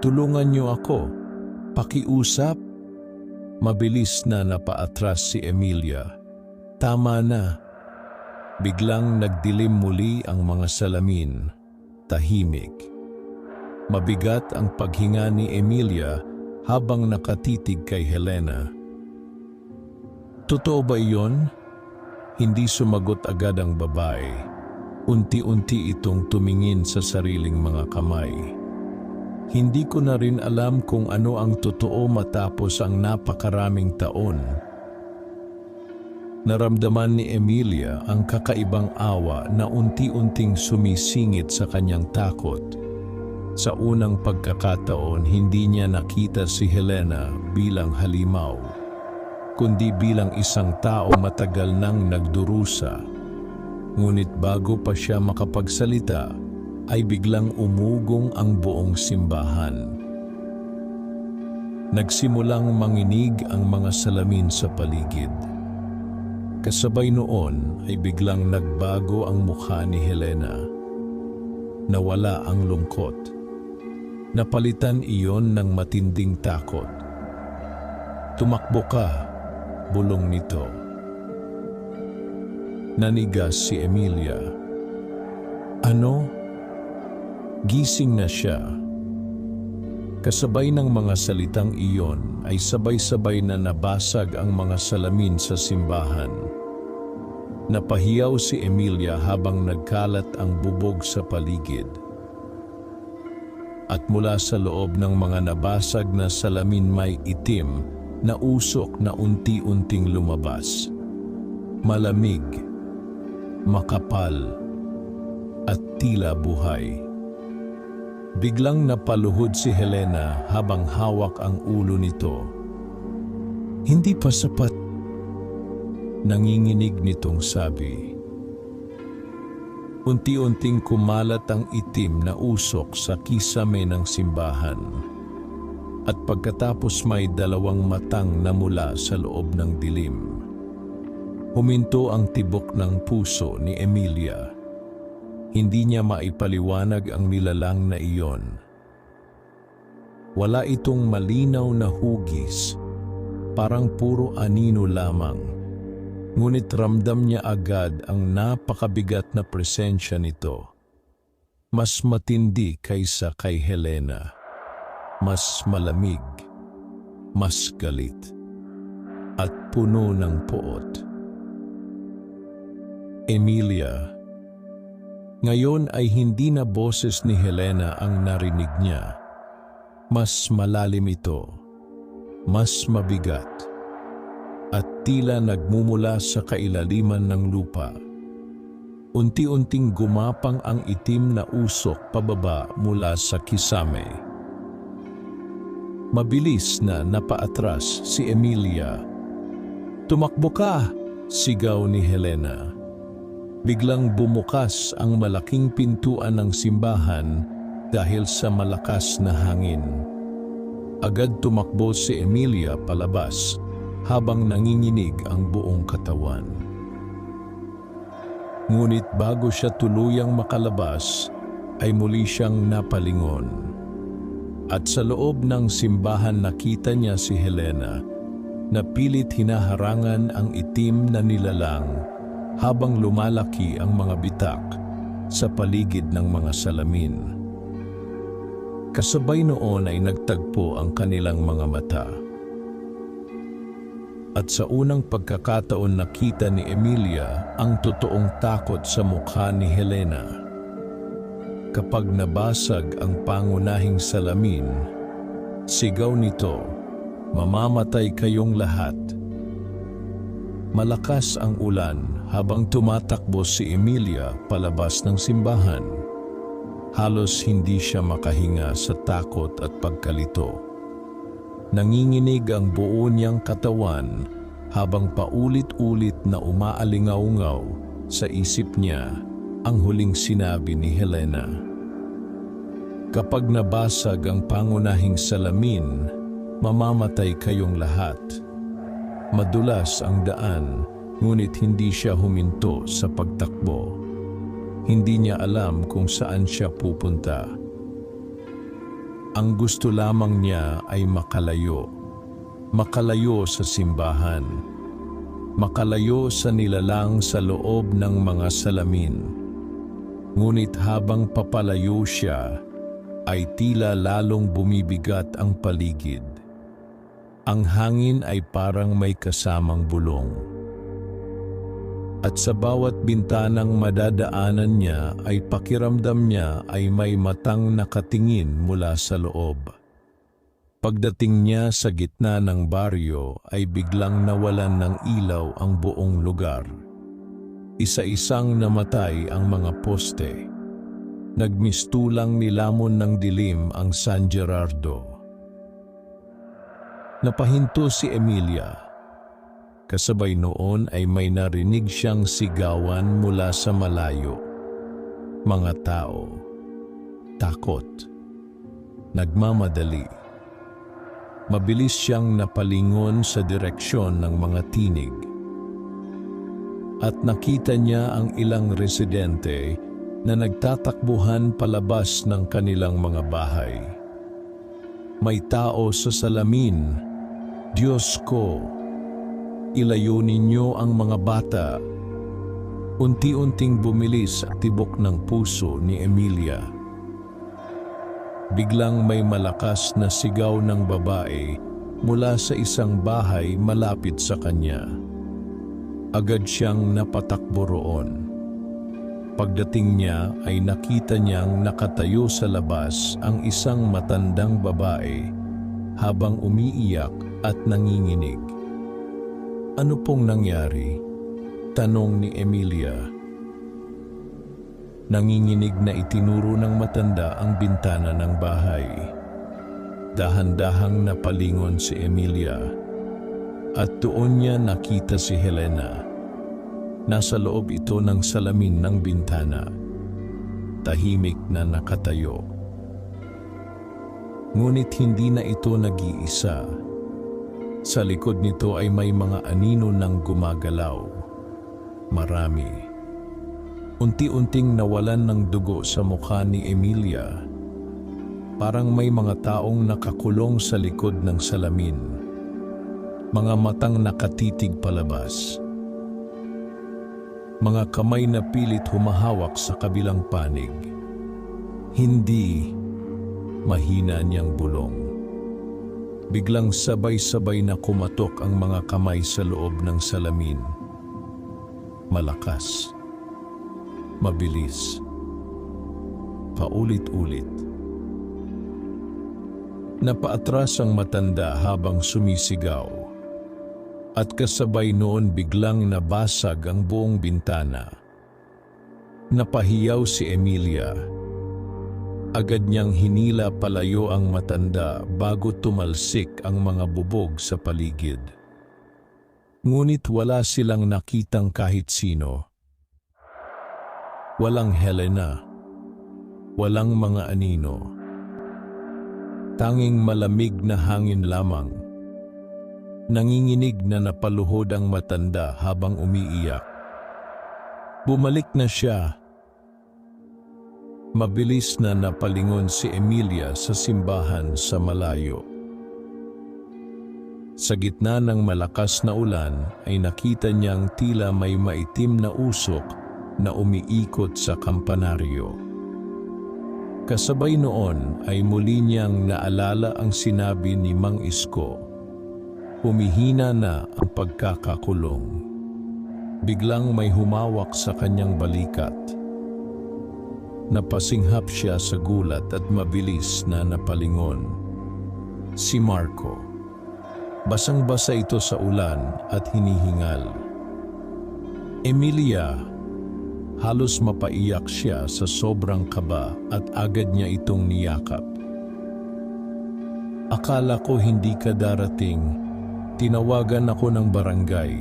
Tulungan niyo ako. Pakiusap." Mabilis na napaatras si Emilia. "Tama na." Biglang nagdilim muli ang mga salamin. Tahimik. Mabigat ang paghinga ni Emilia habang nakatitig kay Helena. "Totoo ba iyon?" Hindi sumagot agad ang babae. Unti-unti itong tumingin sa sariling mga kamay. "Hindi ko na rin alam kung ano ang totoo matapos ang napakaraming taon." Naramdaman ni Emilia ang kakaibang awa na unti-unting sumisingit sa kanyang takot. Sa unang pagkakataon, hindi niya nakita si Helena bilang halimaw, kundi bilang isang taong matagal nang nagdurusa. Ngunit bago pa siya makapagsalita, ay biglang umugong ang buong simbahan. Nagsimulang manginig ang mga salamin sa paligid. Kasabay noon ay biglang nagbago ang mukha ni Helena. Nawala ang lungkot. Napalitan iyon ng matinding takot. "Tumakbo ka," bulong nito. Nanigas si Emilia. "Ano?" Gising na siya. Kasabay ng mga salitang iyon ay sabay-sabay na nabasag ang mga salamin sa simbahan. Napahiyaw si Emilia habang nagkalat ang bubog sa paligid. At mula sa loob ng mga nabasag na salamin may itim na usok na unti-unting lumabas. Malamig, makapal, at tila buhay. Biglang napaluhod si Helena habang hawak ang ulo nito. "Hindi pa sapat," nanginginig nitong sabi. Unti-unting kumalat ang itim na usok sa kisame ng simbahan. At pagkatapos may dalawang matang na mula sa loob ng dilim. Huminto ang tibok ng puso ni Emilia. Hindi niya maipaliwanag ang nilalang na iyon. Wala itong malinaw na hugis, parang puro anino lamang. Ngunit ramdam niya agad ang napakabigat na presensya nito. Mas matindi kaysa kay Helena. Mas malamig, mas galit, at puno ng poot. "Emilia." Ngayon ay hindi na boses ni Helena ang narinig niya. Mas malalim ito, mas mabigat, at tila nagmumula sa kailaliman ng lupa. Unti-unting gumapang ang itim na usok pababa mula sa kisame. Mabilis na napaatras si Emilia. "Tumakbo ka!" sigaw ni Helena. Biglang bumukas ang malaking pintuan ng simbahan dahil sa malakas na hangin. Agad tumakbo si Emilia palabas habang nanginginig ang buong katawan. Ngunit bago siya tuluyang makalabas, ay muli siyang napalingon. At sa loob ng simbahan nakita niya si Helena na pilit hinaharangan ang itim na nilalang habang lumalaki ang mga bitak sa paligid ng mga salamin. Kasabay noon ay nagtagpo ang kanilang mga mata. At sa unang pagkakataon nakita ni Emilia ang totoong takot sa mukha ni Helena. Kapag nabasag ang pangunahing salamin, sigaw nito, "Mamamatay kayong lahat." Malakas ang ulan habang tumatakbo si Emilia palabas ng simbahan. Halos hindi siya makahinga sa takot at pagkalito. Nanginginig ang buo niyang katawan habang paulit-ulit na umaalingaw-ngaw sa isip niya ang huling sinabi ni Helena. Kapag nabasag ang pangunahing salamin, mamamatay kayong lahat. Madulas ang daan, ngunit hindi siya huminto sa pagtakbo. Hindi niya alam kung saan siya pupunta. Ang gusto lamang niya ay makalayo. Makalayo sa simbahan. Makalayo sa nilalang sa loob ng mga salamin. Ngunit habang papalayo siya, ay tila lalong bumibigat ang paligid. Ang hangin ay parang may kasamang bulong. At sa bawat bintanang madadaanan niya ay pakiramdam niya ay may matang nakatingin mula sa loob. Pagdating niya sa gitna ng baryo ay biglang nawalan ng ilaw ang buong lugar. Isa-isang namatay ang mga poste. Nagmistulang nilamon ng dilim ang San Gerardo. Napahinto si Emilia. Kasabay noon ay may narinig siyang sigawan mula sa malayo. Mga tao, takot, nagmamadali. Mabilis siyang napalingon sa direksyon ng mga tinig. At nakita niya ang ilang residente na nagtatakbuhan palabas ng kanilang mga bahay. May tao sa salamin. Diyos ko! Ilayo ninyo ang mga bata. Unti-unting bumilis ang tibok ng puso ni Emilia. Biglang may malakas na sigaw ng babae mula sa isang bahay malapit sa kanya. Agad siyang napatakbo roon. Pagdating niya ay nakita niyang nakatayo sa labas ang isang matandang babae habang umiiyak at nanginginig. Ano pong nangyari? Tanong ni Emilia. Nanginginig na itinuro ng matanda ang bintana ng bahay. Dahan-dahang napalingon si Emilia at doon niya nakita si Helena. Nasa loob ito ng salamin ng bintana. Tahimik na nakatayo. Ngunit hindi na ito nag-iisa. Sa likod nito ay may mga anino ng gumagalaw. Marami. Unti-unting nawalan ng dugo sa mukha ni Emilia. Parang may mga taong nakakulong sa likod ng salamin. Mga matang nakatitig palabas. Mga kamay na pilit humahawak sa kabilang panig. Hindi mahina niyang bulong. Biglang sabay-sabay na kumatok ang mga kamay sa loob ng salamin. Malakas. Mabilis. Paulit-ulit. Napaatras ang matanda habang sumisigaw. At kasabay noon biglang nabasag ang buong bintana. Napahiyaw si Emilia. Agad niyang hinila palayo ang matanda bago tumalsik ang mga bubog sa paligid. Ngunit wala silang nakitang kahit sino. Walang Helena, walang mga anino. Tanging malamig na hangin lamang. Nanginginig na napaluhod ang matanda habang umiiyak. Bumalik na siya. Mabilis na napalingon si Emilia sa simbahan sa malayo. Sa gitna ng malakas na ulan ay nakita niyang tila may maitim na usok na umiikot sa kampanaryo. Kasabay noon ay muli niyang naalala ang sinabi ni Mang Isko. Humihina na ang pagkakakulong. Biglang may humawak sa kanyang balikat. Napasinghap siya sa gulat at mabilis na napalingon. Si Marco. Basang-basa ito sa ulan at hinihingal. Emilia, halos mapaiyak siya sa sobrang kaba at agad niya itong niyakap. Akala ko hindi ka darating. Tinawagan ako ng barangay.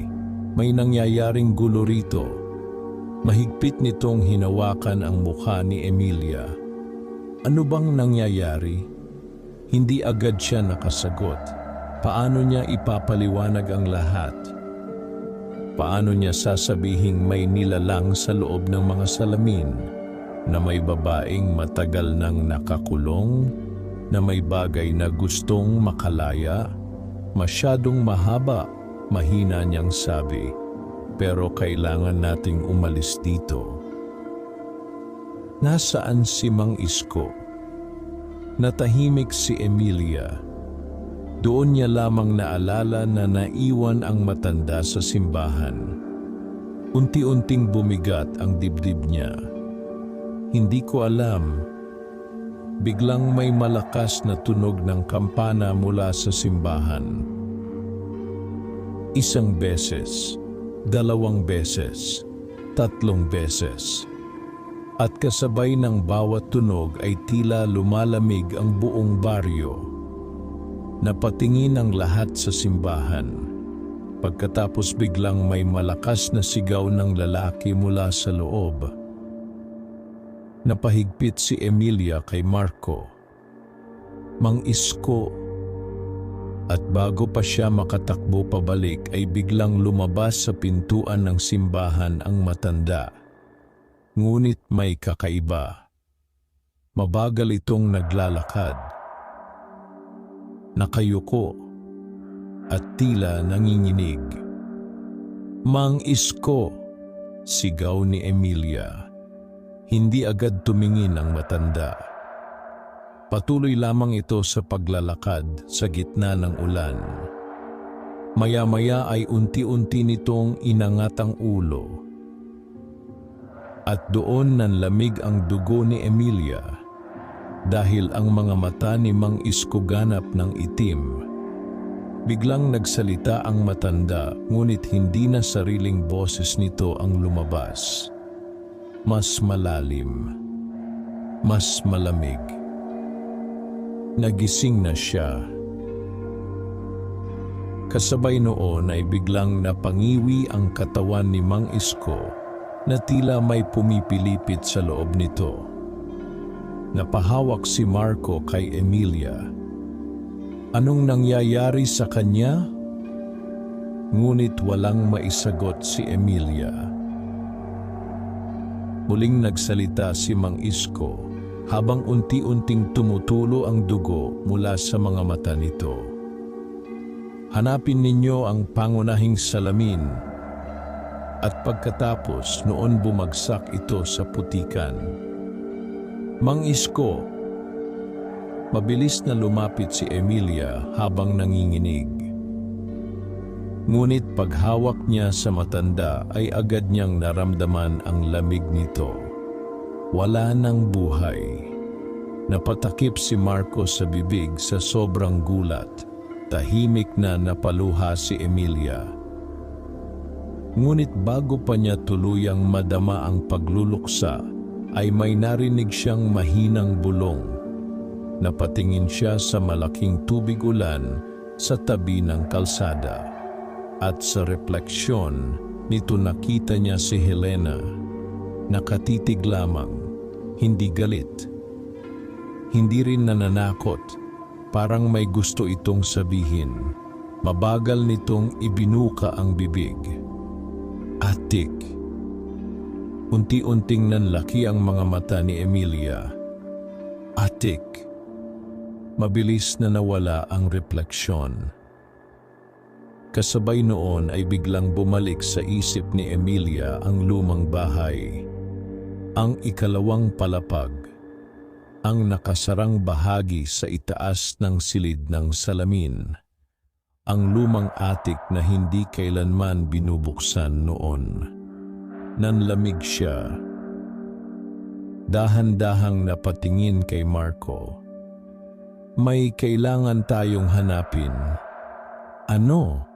May nangyayaring gulo rito. Mahigpit nitong hinawakan ang mukha ni Emilia. Ano bang nangyayari? Hindi agad siya nakasagot. Paano niya ipapaliwanag ang lahat? Paano niya sasabihing may nilalang sa loob ng mga salamin, na may babaeng matagal nang nakakulong, na may bagay na gustong makalaya? Masyadong mahaba, mahina niyang sabi, pero kailangan nating umalis dito. Nasaan si Mang Isko? Natahimik si Emilia. Doon niya lamang naalala na naiwan ang matanda sa simbahan. Unti-unting bumigat ang dibdib niya. Hindi ko alam. Biglang may malakas na tunog ng kampana mula sa simbahan. Isang beses, 2 beses, 3 beses. At kasabay ng bawat tunog ay tila lumalamig ang buong baryo. Napatingin ang lahat sa simbahan. Pagkatapos biglang may malakas na sigaw ng lalaki mula sa loob. Napahigpit si Emilia kay Marco. Mang Isko. At bago pa siya makatakbo pabalik ay biglang lumabas sa pintuan ng simbahan ang matanda. Ngunit may kakaiba. Mabagal itong naglalakad. Nakayuko at tila nanginginig. Mang Isko, sigaw ni Emilia. Hindi agad tumingin ang matanda. Patuloy lamang ito sa paglalakad sa gitna ng ulan. Maya-maya ay unti-unti nitong inangat ang ulo. At doon nanlamig ang dugo ni Emilia. Dahil ang mga mata ni Mang Isko ganap ng itim. Biglang nagsalita ang matanda, ngunit hindi na sariling boses nito ang lumabas. Mas malalim. Mas malamig. Nagising na siya. Kasabay noon ay biglang napangiwi ang katawan ni Mang Isko na tila may pumipilipit sa loob nito. Napahawak si Marco kay Emilia. Anong nangyayari sa kanya? Ngunit walang maisagot si Emilia. Muling nagsalita si Mang Isko habang unti-unting tumutulo ang dugo mula sa mga mata nito. Hanapin ninyo ang pangunahing salamin at pagkatapos noon bumagsak ito sa putikan. Mang Isko. Mabilis na lumapit si Emilia habang nanginginig. Ngunit paghawak niya sa matanda ay agad niyang naramdaman ang lamig nito. Wala nang buhay. Napatakip si Marco sa bibig sa sobrang gulat. Tahimik na napaluha si Emilia. Ngunit bago pa niya tuluyang madama ang pagluluksa, ay may narinig siyang mahinang bulong. Napatingin siya sa malaking tubig ulan sa tabi ng kalsada. At sa refleksyon nito nakita niya si Helena. Nakatitig lamang, hindi galit. Hindi rin nananakot, parang may gusto itong sabihin. Mabagal nitong ibinuka ang bibig. Atik. Unti-unting nanlaki ang mga mata ni Emilia. Atik. Mabilis na nawala ang refleksyon. Kasabay noon ay biglang bumalik sa isip ni Emilia ang lumang bahay. Ang ikalawang palapag. Ang nakasarang bahagi sa itaas ng silid ng salamin. Ang lumang atik na hindi kailanman binubuksan noon. Nanlamig siya. Dahan-dahang napatingin kay Marco. May kailangan tayong hanapin. Ano?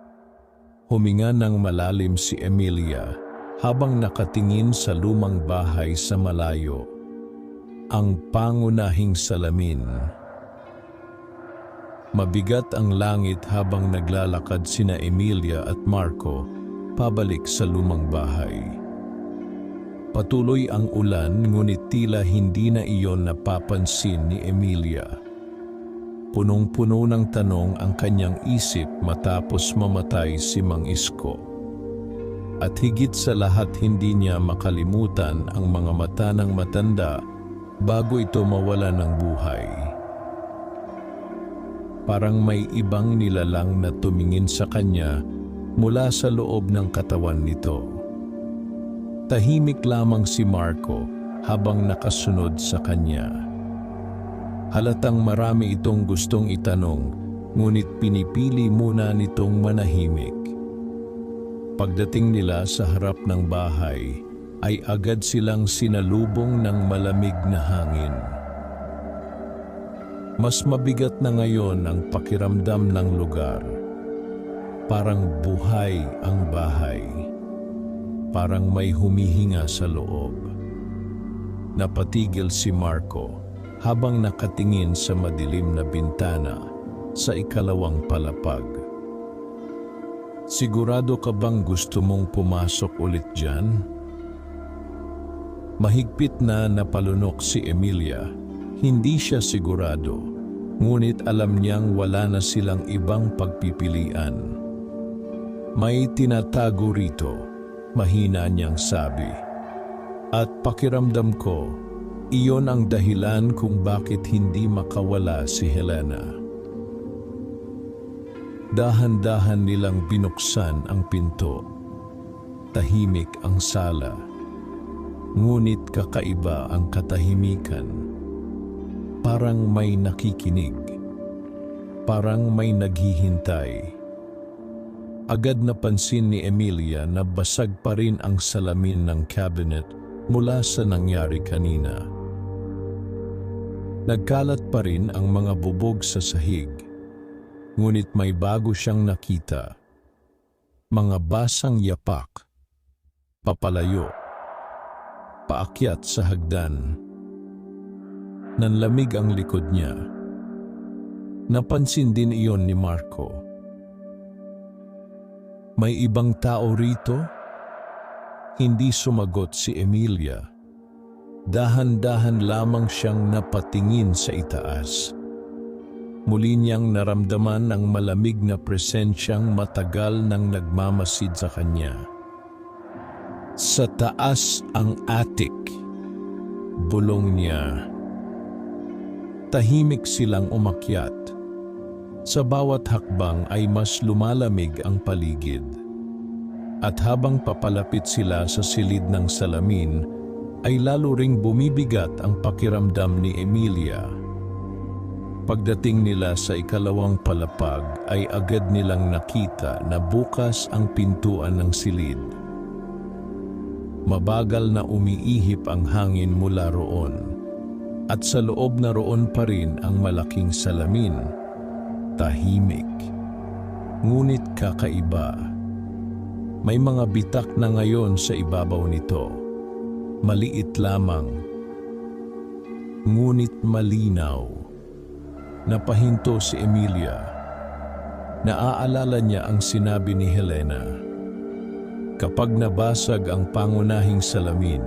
Huminga ng malalim si Emilia habang nakatingin sa lumang bahay sa malayo. Ang pangunahing salamin. Mabigat ang langit habang naglalakad sina Emilia at Marco pabalik sa lumang bahay. Patuloy ang ulan ngunit tila hindi na iyon napapansin ni Emilia. Punong-puno ng tanong ang kanyang isip matapos mamatay si Mang Isko. At higit sa lahat hindi niya makalimutan ang mga mata ng matanda bago ito mawala ng buhay. Parang may ibang nilalang na tumingin sa kanya mula sa loob ng katawan nito. Tahimik lamang si Marco habang nakasunod sa kanya. Halatang marami itong gustong itanong, ngunit pinipili muna nitong manahimik. Pagdating nila sa harap ng bahay, ay agad silang sinalubong ng malamig na hangin. Mas mabigat na ngayon ang pakiramdam ng lugar. Parang buhay ang bahay. Parang may humihinga sa loob. Napatigil si Marco habang nakatingin sa madilim na bintana sa ikalawang palapag. Sigurado ka bang gusto mong pumasok ulit dyan? Mahigpit na napalunok si Emilia. Hindi siya sigurado, ngunit alam niyang wala na silang ibang pagpipilian. May tinatago rito, mahina niyang sabi. At pakiramdam ko, iyon ang dahilan kung bakit hindi makawala si Helena. Dahan-dahan nilang binuksan ang pinto. Tahimik ang sala. Ngunit kakaiba ang katahimikan. Parang may nakikinig. Parang may naghihintay. Agad napansin ni Emilia na basag pa rin ang salamin ng cabinet mula sa nangyari kanina. Nagkalat pa rin ang mga bubog sa sahig, ngunit may bago siyang nakita. Mga basang yapak, papalayo, paakyat sa hagdan. Nanlamig ang likod niya. Napansin din iyon ni Marco. May ibang tao rito? Hindi sumagot si Emilia. Dahan-dahan lamang siyang napatingin sa itaas. Muli niyang naramdaman ang malamig na presensyang matagal nang nagmamasid sa kanya. Sa taas ang attic, bulong niya. Tahimik silang umakyat. Sa bawat hakbang ay mas lumalamig ang paligid. At habang papalapit sila sa silid ng salamin, ay lalo ring bumibigat ang pakiramdam ni Emilia. Pagdating nila sa ikalawang palapag ay agad nilang nakita na bukas ang pintuan ng silid. Mabagal na umiihip ang hangin mula roon, at sa loob na roon pa rin ang malaking salamin. Tahimik, ngunit kakaiba. May mga bitak na ngayon sa ibabaw nito. Maliit lamang, ngunit malinaw. Napahinto si Emilia. Naaalala niya ang sinabi ni Helena. Kapag nabasag ang pangunahing salamin,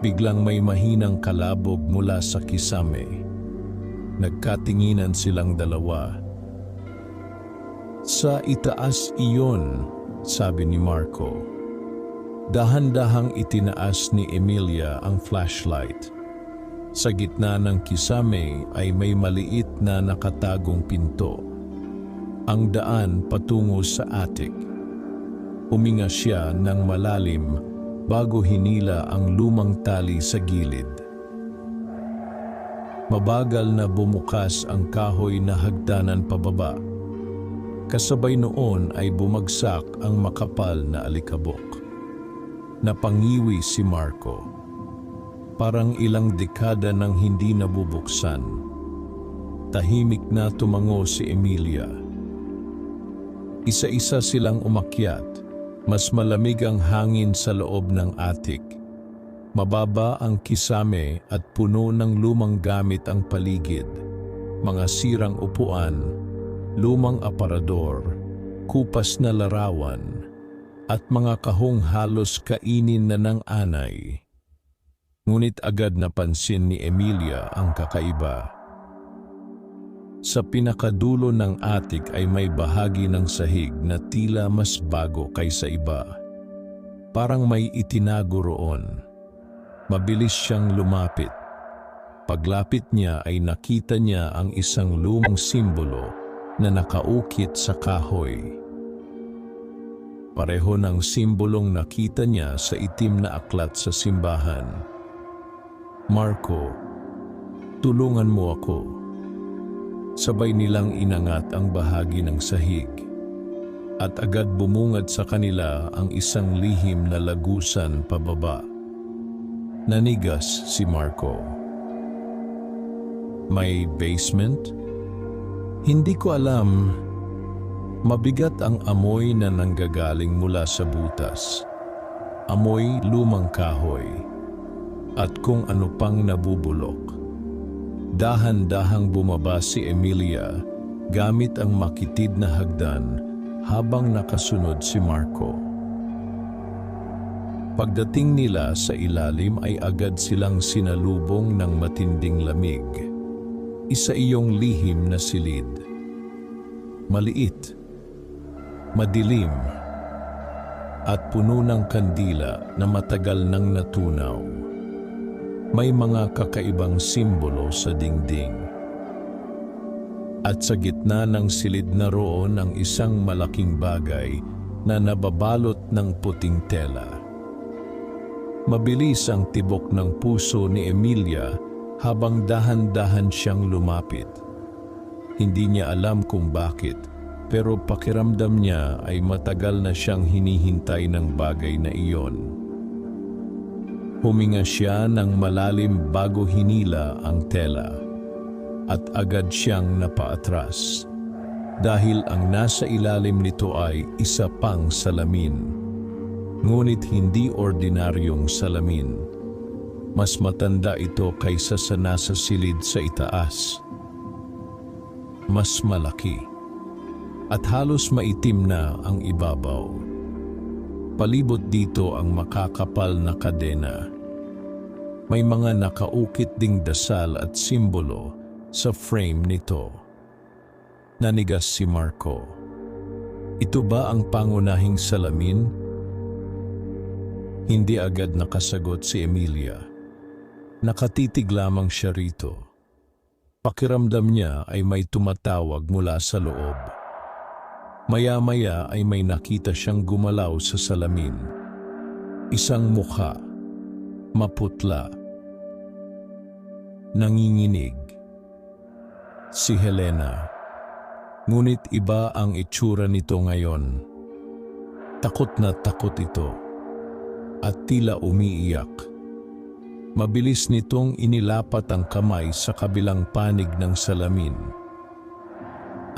biglang may mahinang kalabog mula sa kisame. Nagkatinginan silang dalawa. "Sa itaas iyon," sabi ni Marco. Dahan-dahang itinaas ni Emilia ang flashlight. Sa gitna ng kisame ay may maliit na nakatagong pinto. Ang daan patungo sa attic. Huminga siya ng malalim bago hinila ang lumang tali sa gilid. Mabagal na bumukas ang kahoy na hagdanan pababa. Kasabay noon ay bumagsak ang makapal na alikabok. Napangiwi si Marco. Parang ilang dekada nang hindi nabubuksan. Tahimik na tumango si Emilia. Isa-isa silang umakyat. Mas malamig ang hangin sa loob ng attic. Mababa ang kisame at puno ng lumang gamit ang paligid. Mga sirang upuan, lumang aparador, kupas na larawan, at mga kahong halos kainin na ng anay. Ngunit agad napansin ni Emilia ang kakaiba. Sa pinakadulo ng attic ay may bahagi ng sahig na tila mas bago kaysa iba. Parang may itinago roon. Mabilis siyang lumapit. Paglapit niya ay nakita niya ang isang lumang simbolo na nakaukit sa kahoy. Pareho ng simbolong nakita niya sa itim na aklat sa simbahan. "Marco, tulungan mo ako." Sabay nilang inangat ang bahagi ng sahig. At agad bumungad sa kanila ang isang lihim na lagusan pababa. Nanigas si Marco. "May basement?" "Hindi ko alam." Mabigat ang amoy na nanggagaling mula sa butas. Amoy lumang kahoy. At kung ano pang nabubulok. Dahan-dahang bumaba si Emilia gamit ang makitid na hagdan habang nakasunod si Marco. Pagdating nila sa ilalim ay agad silang sinalubong ng matinding lamig. Isa iyong lihim na silid. Maliit, madilim, at puno ng kandila na matagal nang natunaw. May mga kakaibang simbolo sa dingding. At sa gitna ng silid na roon ang isang malaking bagay na nababalot ng puting tela. Mabilis ang tibok ng puso ni Emilia habang dahan-dahan siyang lumapit. Hindi niya alam kung bakit, pero pakiramdam niya ay matagal na siyang hinihintay ng bagay na iyon. Huminga siya ng malalim bago hinila ang tela at agad siyang napaatras dahil ang nasa ilalim nito ay isa pang salamin. Ngunit hindi ordinaryong salamin. Mas matanda ito kaysa sa nasa silid sa itaas. Mas malaki. At halos maitim na ang ibabaw. Palibot dito ang makakapal na kadena. May mga nakaukit ding dasal at simbolo sa frame nito. Nanigas si Marco. Ito ba ang pangunahing salamin? Hindi agad nakasagot si Emilia. Nakatitig lamang siya rito. Pakiramdam niya ay may tumatawag mula sa loob. Maya-maya ay may nakita siyang gumalaw sa salamin. Isang mukha, maputla, nanginginig. Si Helena. Ngunit iba ang itsura nito ngayon. Takot na takot ito at tila umiiyak. Mabilis nitong inilapat ang kamay sa kabilang panig ng salamin.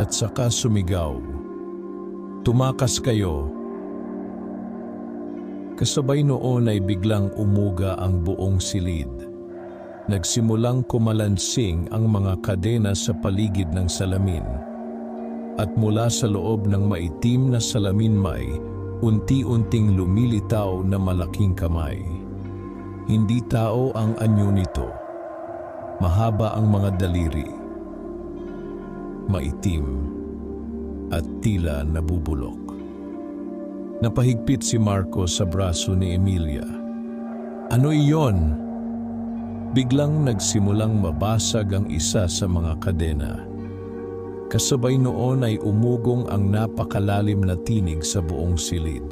At saka sumigaw, "Tumakas kayo!" Kasabay noon ay biglang umuga ang buong silid. Nagsimulang kumalansing ang mga kadena sa paligid ng salamin. At mula sa loob ng maitim na salamin may unti-unting lumilitaw na malaking kamay. Hindi tao ang anyo nito. Mahaba ang mga daliri. Maitim at tila nabubulok. Napahigpit si Marco sa braso ni Emilia. Ano iyon? Biglang nagsimulang mabasag ang isa sa mga kadena. Kasabay noon ay umugong ang napakalalim na tinig sa buong silid.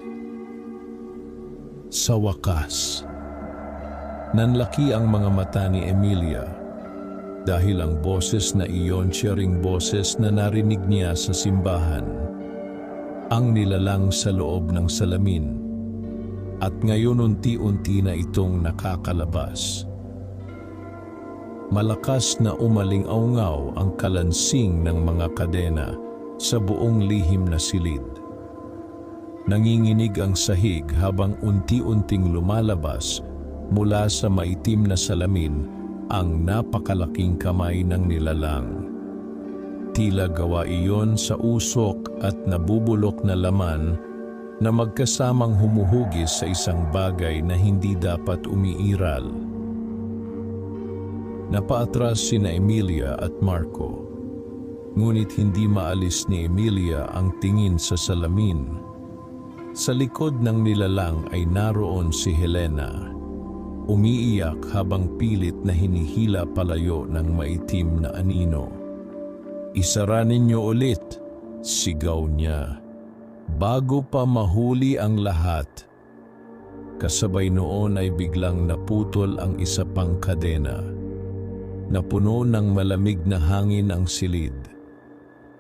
Sa wakas, nanlaki ang mga mata ni Emilia dahil ang boses na iyon siya ring boses na narinig niya sa simbahan. Ang nilalang sa loob ng salamin at ngayon unti-unti na itong nakakalabas. Malakas na umaling-aungaw ang kalansing ng mga kadena sa buong lihim na silid. Nanginginig ang sahig habang unti-unting lumalabas mula sa maitim na salamin ang napakalaking kamay ng nilalang. Tila gawa iyon sa usok at nabubulok na laman na magkasamang humuhugis sa isang bagay na hindi dapat umiiral. Napaatras sina Emilia at Marco, ngunit hindi maalis ni Emilia ang tingin sa salamin. Sa likod ng nilalang ay naroon si Helena, umiiyak habang pilit na hinihila palayo ng maitim na anino. Isara ninyo ulit, sigaw niya, bago pa mahuli ang lahat. Kasabay noon ay biglang naputol ang isa pang kadena. Napuno ng malamig na hangin ang silid,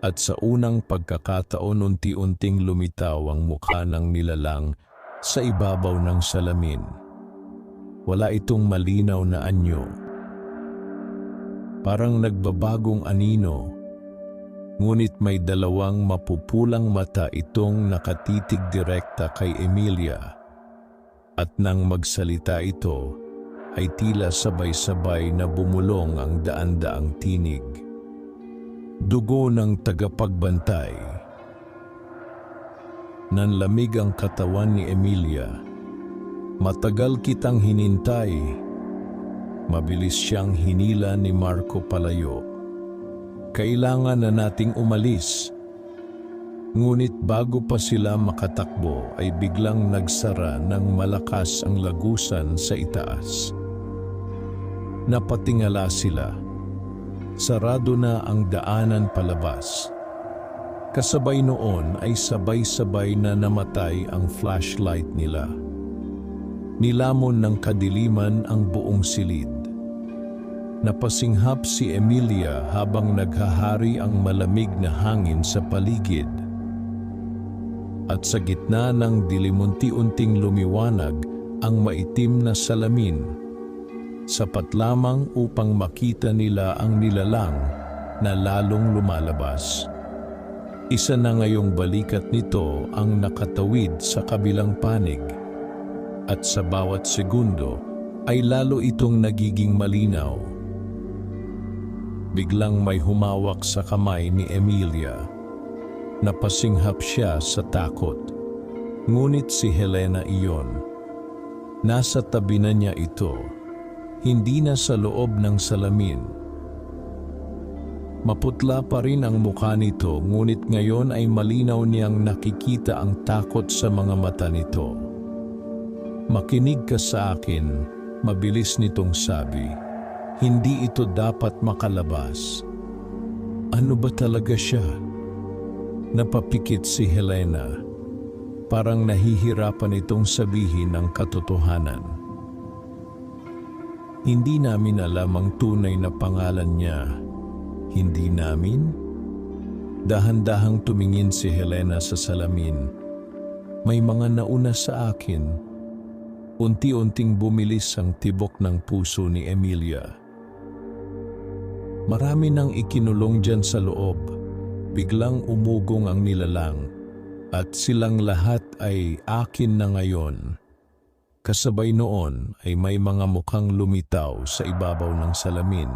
at sa unang pagkakataon unti-unting lumitaw ang mukha ng nilalang sa ibabaw ng salamin. Wala itong malinaw na anyo. Parang nagbabagong anino, ngunit may dalawang mapupulang mata itong nakatitig direkta kay Emilia. At nang magsalita ito, ay tila sabay-sabay na bumulong ang daan-daang tinig. Dugo ng tagapagbantay. Nanlamig ang katawan ni Emilia. Matagal kitang hinintay. Mabilis siyang hinila ni Marco palayo. Kailangan na nating umalis. Ngunit bago pa sila makatakbo ay biglang nagsara ng malakas ang lagusan sa itaas. Napatingala sila. Sarado na ang daanan palabas. Kasabay noon ay sabay-sabay na namatay ang flashlight nila. Nilamon ng kadiliman ang buong silid. Napasinghap si Emilia habang naghahari ang malamig na hangin sa paligid. At sa gitna ng dilim unti-unting lumiwanag ang maitim na salamin. Sapat lamang upang makita nila ang nilalang na lalong lumalabas. Isa na ngayong balikat nito ang nakatawid sa kabilang panig. At sa bawat segundo ay lalo itong nagiging malinaw. Biglang may humawak sa kamay ni Emilia. Napasinghap siya sa takot. Ngunit si Helena iyon. Nasa tabi na niya ito. Hindi na sa loob ng salamin. Maputla pa rin ang mukha nito, ngunit ngayon ay malinaw niyang nakikita ang takot sa mga mata nito. Makinig ka sa akin, mabilis nitong sabi. Hindi ito dapat makalabas. Ano ba talaga siya? Napapikit si Helena. Parang nahihirapan itong sabihin ang katotohanan. Hindi namin alam ang tunay na pangalan niya. Hindi namin? Dahan-dahang tumingin si Helena sa salamin. May mga nauna sa akin. Unti-unting bumilis ang tibok ng puso ni Emilia. Marami nang ikinulong dyan sa loob. Biglang umugong ang nilalang. At silang lahat ay akin na ngayon. Kasabay noon ay may mga mukhang lumitaw sa ibabaw ng salamin.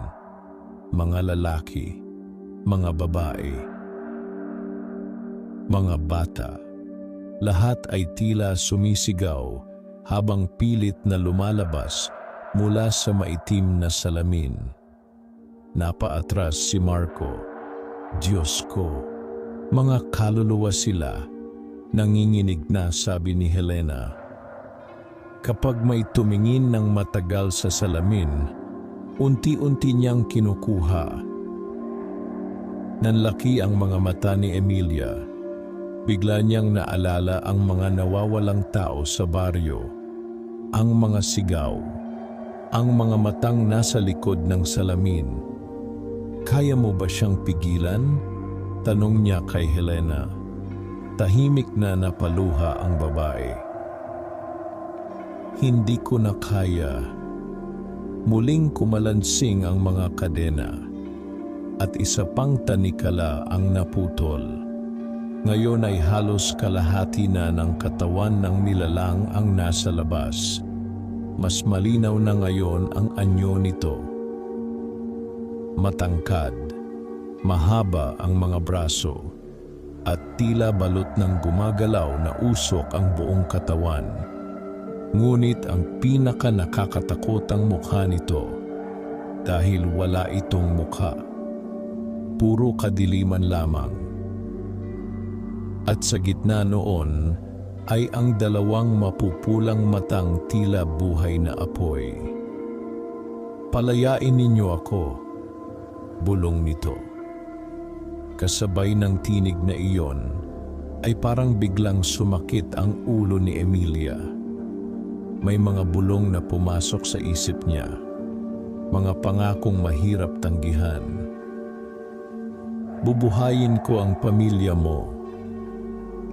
Mga lalaki, mga babae, mga bata. Lahat ay tila sumisigaw habang pilit na lumalabas mula sa maitim na salamin. Napaatras si Marco. Diyos ko, mga kaluluwa sila. Nanginginig na, sabi ni Helena. Kapag may tumingin ng matagal sa salamin, unti-unti niyang kinukuha. Nanlaki ang mga mata ni Emilia. Bigla niyang naalala ang mga nawawalang tao sa baryo, ang mga sigaw, ang mga matang nasa likod ng salamin. Kaya mo ba siyang pigilan? Tanong niya kay Helena. Tahimik na napaluha ang babae. Hindi ko na kaya. Muling kumalansing ang mga kadena at isa pang tanikala ang naputol. Ngayon ay halos kalahati na ng katawan ng nilalang ang nasa labas. Mas malinaw na ngayon ang anyo nito. Matangkad, mahaba ang mga braso, at tila balot ng gumagalaw na usok ang buong katawan. Ngunit ang pinaka nakakatakotang mukha nito, dahil wala itong mukha. Puro kadiliman lamang. At sa gitna noon ay ang dalawang mapupulang matang tila buhay na apoy. Palayain ninyo ako, bulong nito. Kasabay ng tinig na iyon, ay parang biglang sumakit ang ulo ni Emilia. May mga bulong na pumasok sa isip niya, mga pangakong mahirap tanggihan. Bubuhayin ko ang pamilya mo.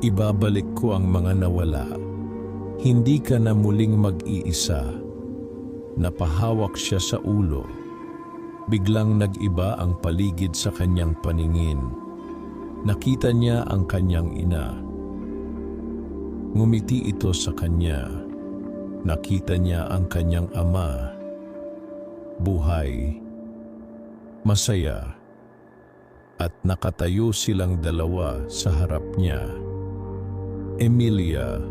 Ibabalik ko ang mga nawala. Hindi ka na muling mag-iisa. Napahawak siya sa ulo. Biglang nag-iba ang paligid sa kanyang paningin. Nakita niya ang kanyang ina. Ngumiti ito sa kanya. Nakita niya ang kanyang ama. Buhay. Masaya. At nakatayo silang dalawa sa harap niya. Emilia.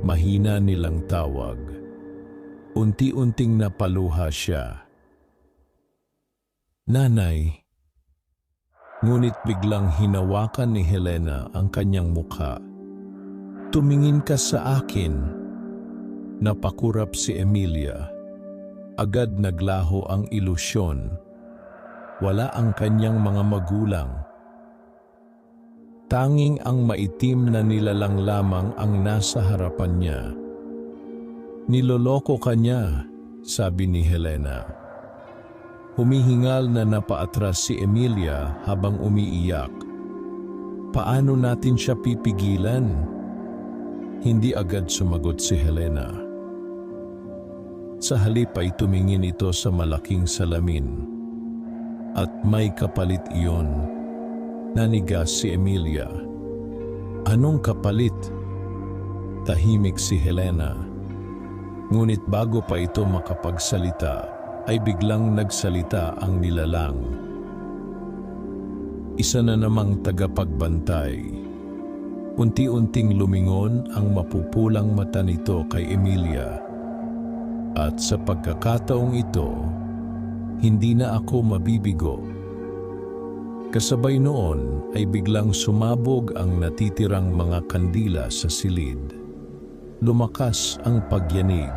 Mahina nilang tawag. Unti-unting napaluha siya. Nanay. Ngunit biglang hinawakan ni Helena ang kanyang mukha. Tumingin ka sa akin. Napakurap si Emilia. Agad naglaho ang ilusyon. Wala ang kanyang mga magulang. Tanging ang maitim na nilalang lamang ang nasa harapan niya. Niloloko ka niya, sabi ni Helena. Humihingal na napaatras si Emilia habang umiiyak. Paano natin siya pipigilan? Hindi agad sumagot si Helena. Sa halip ay tumingin ito sa malaking salamin. At may kapalit iyon. Nanigas si Emilia. Anong kapalit? Tahimik si Helena. Ngunit bago pa ito makapagsalita, ay biglang nagsalita ang nilalang. Isa na namang tagapagbantay. Unti-unting lumingon ang mapupulang mata nito kay Emilia. At sa pagkakataong ito, hindi na ako mabibigo. Kasabay noon ay biglang sumabog ang natitirang mga kandila sa silid. Lumakas ang pagyanig.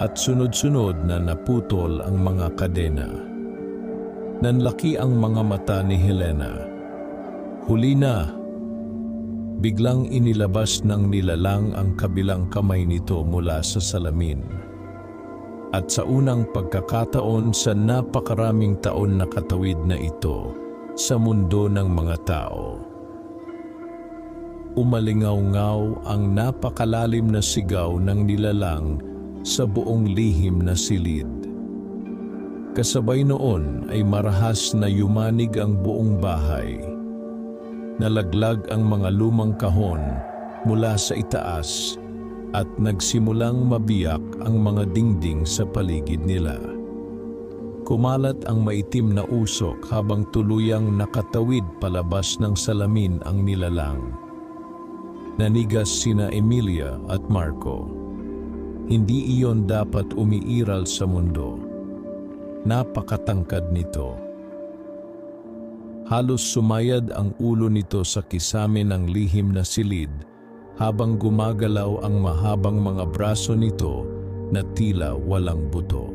At sunod-sunod na naputol ang mga kadena. Nanlaki ang mga mata ni Helena. Huli na. Biglang inilabas ng nilalang ang kabilang kamay nito mula sa salamin. At sa unang pagkakataon sa napakaraming taon na katawid na ito sa mundo ng mga tao, umalingaw-ngaw ang napakalalim na sigaw ng nilalang sa buong lihim na silid. Kasabay noon ay marahas na yumanig ang buong bahay. Nalaglag ang mga lumang kahon mula sa itaas at nagsimulang mabiyak ang mga dingding sa paligid nila. Kumalat ang maitim na usok habang tuluyang nakatawid palabas ng salamin ang nilalang. Nanigas sina Emilia at Marco. Hindi iyon dapat umiiral sa mundo. Napakatangkad nito. Halos sumayad ang ulo nito sa kisame ng lihim na silid habang gumagalaw ang mahabang mga braso nito na tila walang buto.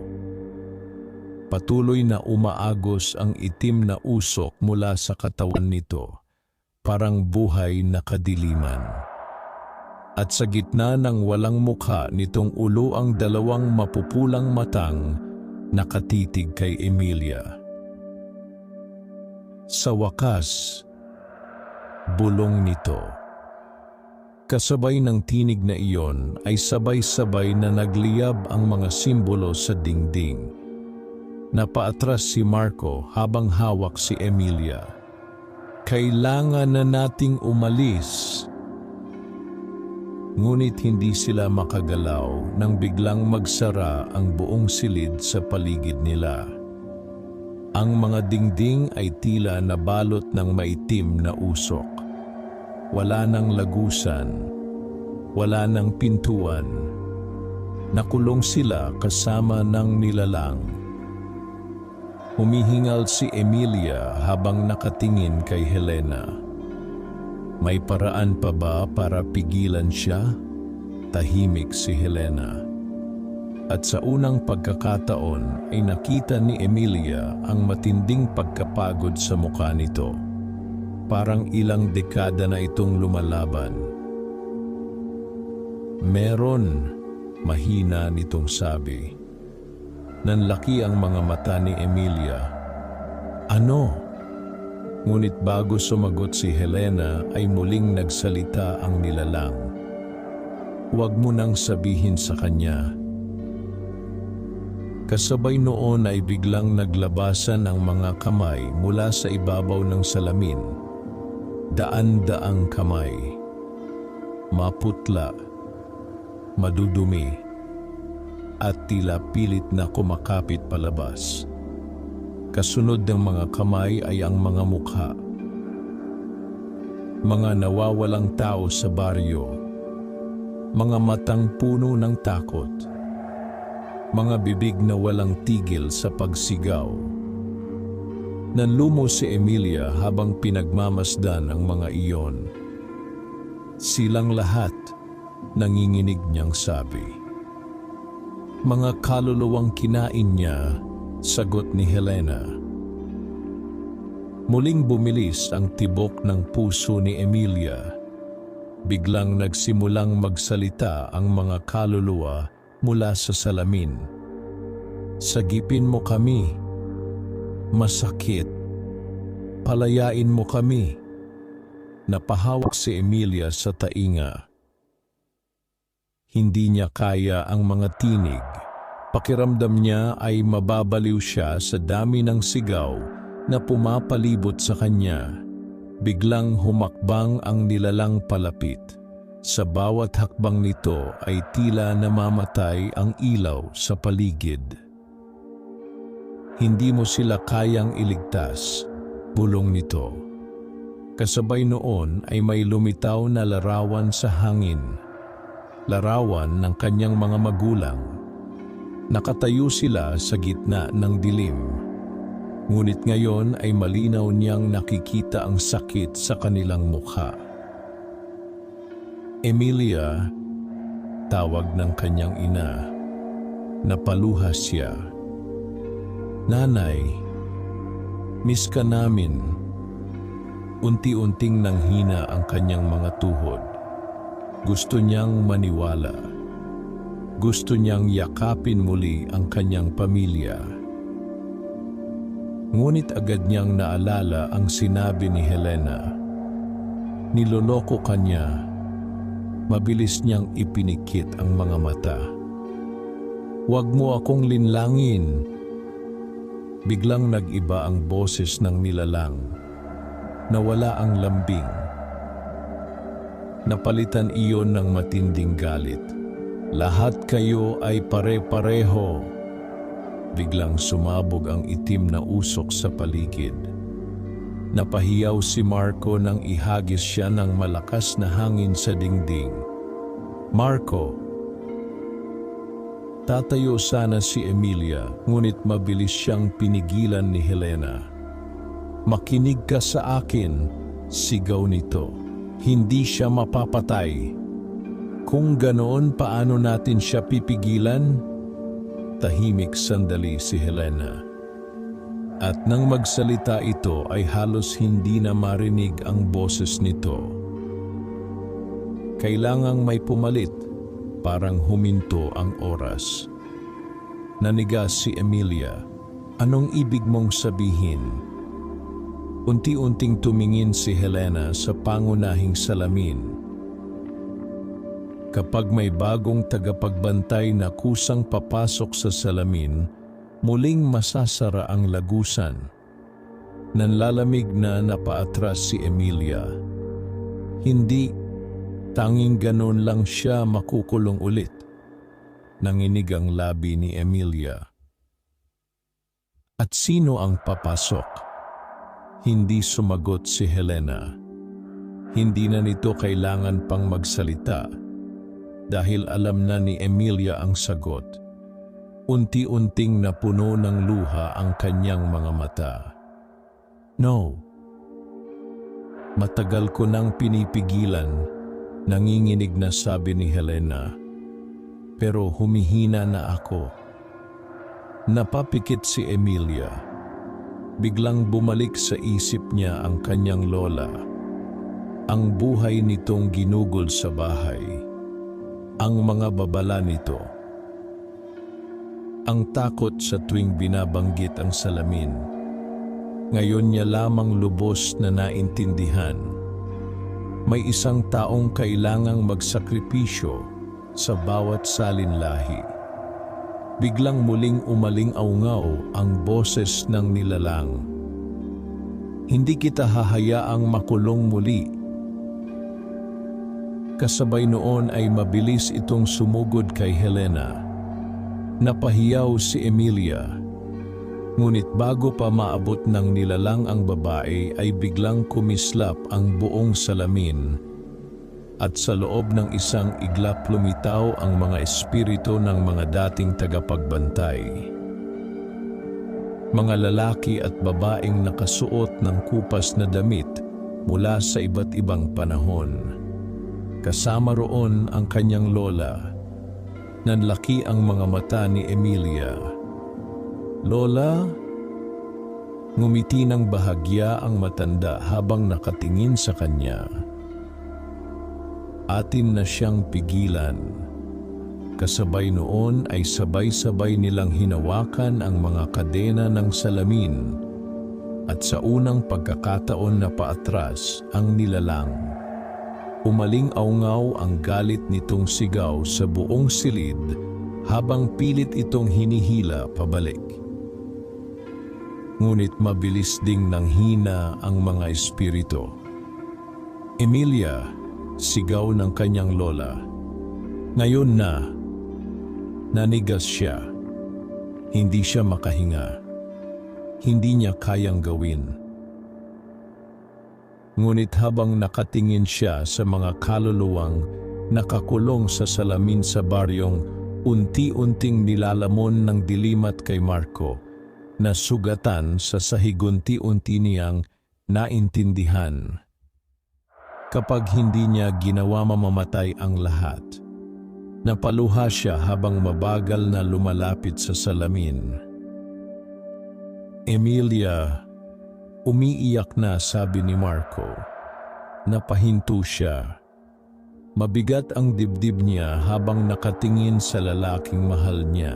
Patuloy na umaagos ang itim na usok mula sa katawan nito, parang buhay na kadiliman. At sa gitna ng walang mukha nitong ulo ang dalawang mapupulang matang nakatitig kay Emilia. Sa wakas, bulong nito. Kasabay ng tinig na iyon ay sabay-sabay na nagliyab ang mga simbolo sa dingding. Napaatras si Marco habang hawak si Emilia. Kailangan na nating umalis. Ngunit hindi sila makagalaw nang biglang magsara ang buong silid sa paligid nila. Ang mga dingding ay tila nabalot ng maitim na usok. Wala nang lagusan, wala nang pintuan. Nakulong sila kasama ng nilalang. Humihingal si Emilia habang nakatingin kay Helena. May paraan pa ba para pigilan siya? Tahimik si Helena. At sa unang pagkakataon ay nakita ni Emilia ang matinding pagkapagod sa mukha nito. Parang ilang dekada na itong lumalaban. Meron, mahina nitong sabi. Nanlaki ang mga mata ni Emilia. Ano? Ngunit bago sumagot si Helena ay muling nagsalita ang nilalang. Huwag mo nang sabihin sa kanya. Kasabay noon ay biglang naglabasan ang mga kamay mula sa ibabaw ng salamin. Daan-daang kamay. Maputla. Madudumi. At tila pilit na kumakapit palabas. Kasunod ng mga kamay ay ang mga mukha. Mga nawawalang tao sa baryo. Mga matang puno ng takot. Mga bibig na walang tigil sa pagsigaw. Nanlumo si Emilia habang pinagmamasdan ang mga iyon. Silang lahat, nanginginig niyang sabi. Mga kaluluwang kinain niya, sagot ni Helena. Muling bumilis ang tibok ng puso ni Emilia. Biglang nagsimulang magsalita ang mga kaluluwa mula sa salamin. Sagipin mo kami. Masakit. Palayain mo kami. Napahawak si Emilia sa tainga. Hindi niya kaya ang mga tinig. Pakiramdam niya ay mababaliw siya sa dami ng sigaw na pumapalibot sa kanya. Biglang humakbang ang nilalang palapit. Sa bawat hakbang nito ay tila namamatay ang ilaw sa paligid. Hindi mo sila kayang iligtas, bulong nito. Kasabay noon ay may lumitaw na larawan sa hangin. Larawan ng kanyang mga magulang. Nakatayo sila sa gitna ng dilim. Ngunit ngayon ay malinaw niyang nakikita ang sakit sa kanilang mukha. Emilia, tawag ng kanyang ina. Napaluha siya. Nanay, miss ka namin. Unti-unting nanghina ang kanyang mga tuhod. Gusto niyang maniwala. Gusto niyang yakapin muli ang kanyang pamilya. Ngunit agad niyang naalala ang sinabi ni Helena. Niloloko kanya. Mabilis niyang ipinikit ang mga mata. Huwag mo akong linlangin. Biglang nag-iba ang boses ng nilalang. Nawala ang lambing. Napalitan iyon ng matinding galit. Lahat kayo ay pare-pareho. Biglang sumabog ang itim na usok sa paligid. Napahiyaw si Marco nang ihagis siya ng malakas na hangin sa dingding. Marco! Tatayo sana si Emilia, ngunit mabilis siyang pinigilan ni Helena. "Makinig ka sa akin," sigaw nito. "Hindi siya mapapatay." "Kung ganoon, paano natin siya pipigilan?" Tahimik sandali si Helena. At nang magsalita ito ay halos hindi na marinig ang boses nito. Kailangang may pumalit, parang huminto ang oras. Nanigas si Emilia. "Anong ibig mong sabihin?" Unti-unting tumingin si Helena sa pangunahing salamin. Kapag may bagong tagapagbantay na kusang papasok sa salamin, muling masasara ang lagusan. Nanlalamig na napaatras si Emilia. Hindi, tanging ganon lang siya makukulong ulit. Nanginig ang labi ni Emilia. "At sino ang papasok?" Hindi sumagot si Helena. Hindi na nito kailangan pang magsalita dahil alam na ni Emilia ang sagot. Unti-unting napuno ng luha ang kanyang mga mata. "No." "Matagal ko nang pinipigilan," nanginginig na sabi ni Helena. "Pero humihina na ako." Napapikit si Emilia. Biglang bumalik sa isip niya ang kanyang lola. Ang buhay nitong ginugol sa bahay. Ang mga babala nito. Ang takot sa tuwing binabanggit ang salamin. Ngayon niya lamang lubos na naintindihan. May isang taong kailangang magsakripisyo sa bawat salinlahi. Biglang muling umaling-aungaw ang boses ng nilalang. "Hindi kita hahayaang makulong muli." Kasabay noon ay mabilis itong sumugod kay Helena. Napahiyaw si Emilia. Ngunit bago pa maabot ng nilalang ang babae ay biglang kumislap ang buong salamin. At sa loob ng isang iglap lumitaw ang mga espiritu ng mga dating tagapagbantay. Mga lalaki at babaeng nakasuot ng kupas na damit mula sa iba't ibang panahon. Kasama roon ang kanyang lola. Nanlaki ang mga mata ni Emilia. "Lola?" Ngumiti ng bahagya ang matanda habang nakatingin sa kanya. Atin na siyang pigilan. Kasabay noon ay sabay-sabay nilang hinawakan ang mga kadena ng salamin at sa unang pagkakataon na paatras ang nilalang. Umaling-aungaw ang galit nitong sigaw sa buong silid habang pilit itong hinihila pabalik. Ngunit mabilis ding nanghina ang mga espiritu. "Emilia!" sigaw ng kanyang lola. Ngayon na, nanigas siya. Hindi siya makahinga. Hindi niya kayang gawin. Ngunit habang nakatingin siya sa mga kaluluwang nakakulong sa salamin sa baryong, unti-unting nilalamon ng dilimat kay Marco na sugatan sa sahig, unti-unti niyang naintindihan. Kapag hindi niya ginawa mamamatay ang lahat, napaluha siya habang mabagal na lumalapit sa salamin. "Emilia!" Umiiyak na, sabi ni Marco. Napahinto siya. Mabigat ang dibdib niya habang nakatingin sa lalaking mahal niya.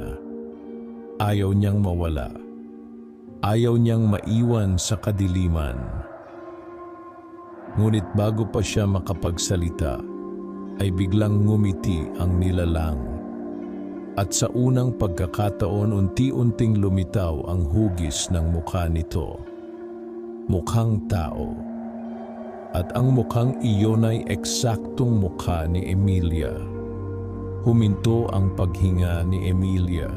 Ayaw niyang mawala. Ayaw niyang maiwan sa kadiliman. Ngunit bago pa siya makapagsalita, ay biglang ngumiti ang nilalang. At sa unang pagkakataon, unti-unting lumitaw ang hugis ng mukha nito. Mukhang tao. At ang mukhang iyon ay eksaktong mukha ni Emilia. Huminto ang paghinga ni Emilia.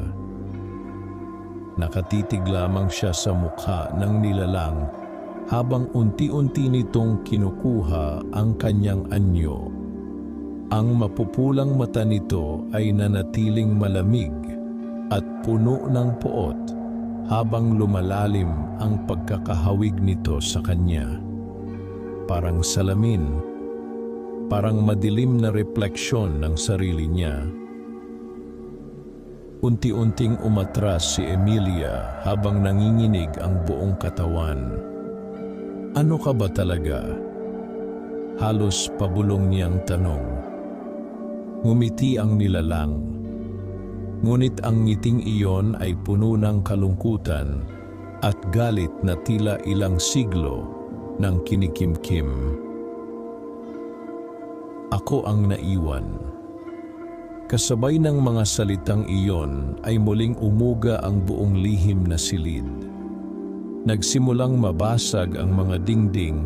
Nakatitig lamang siya sa mukha ng nilalang habang unti-unti nitong kinukuha ang kanyang anyo. Ang mapupulang mata nito ay nanatiling malamig at puno ng poot habang lumalalim ang pagkakahawig nito sa kanya. Parang salamin, parang madilim na refleksyon ng sarili niya. Unti-unting umatras si Emilia habang nanginginig ang buong katawan. Ano ka ba talaga? Halos pabulong niyang tanong. Ngumiti ang nilalang. Ngunit ang ngiting iyon ay puno ng kalungkutan at galit na tila ilang siglo ng kinikimkim. Ako ang naiwan. Kasabay ng mga salitang iyon ay muling umuga ang buong lihim na silid. Nagsimulang mabasag ang mga dingding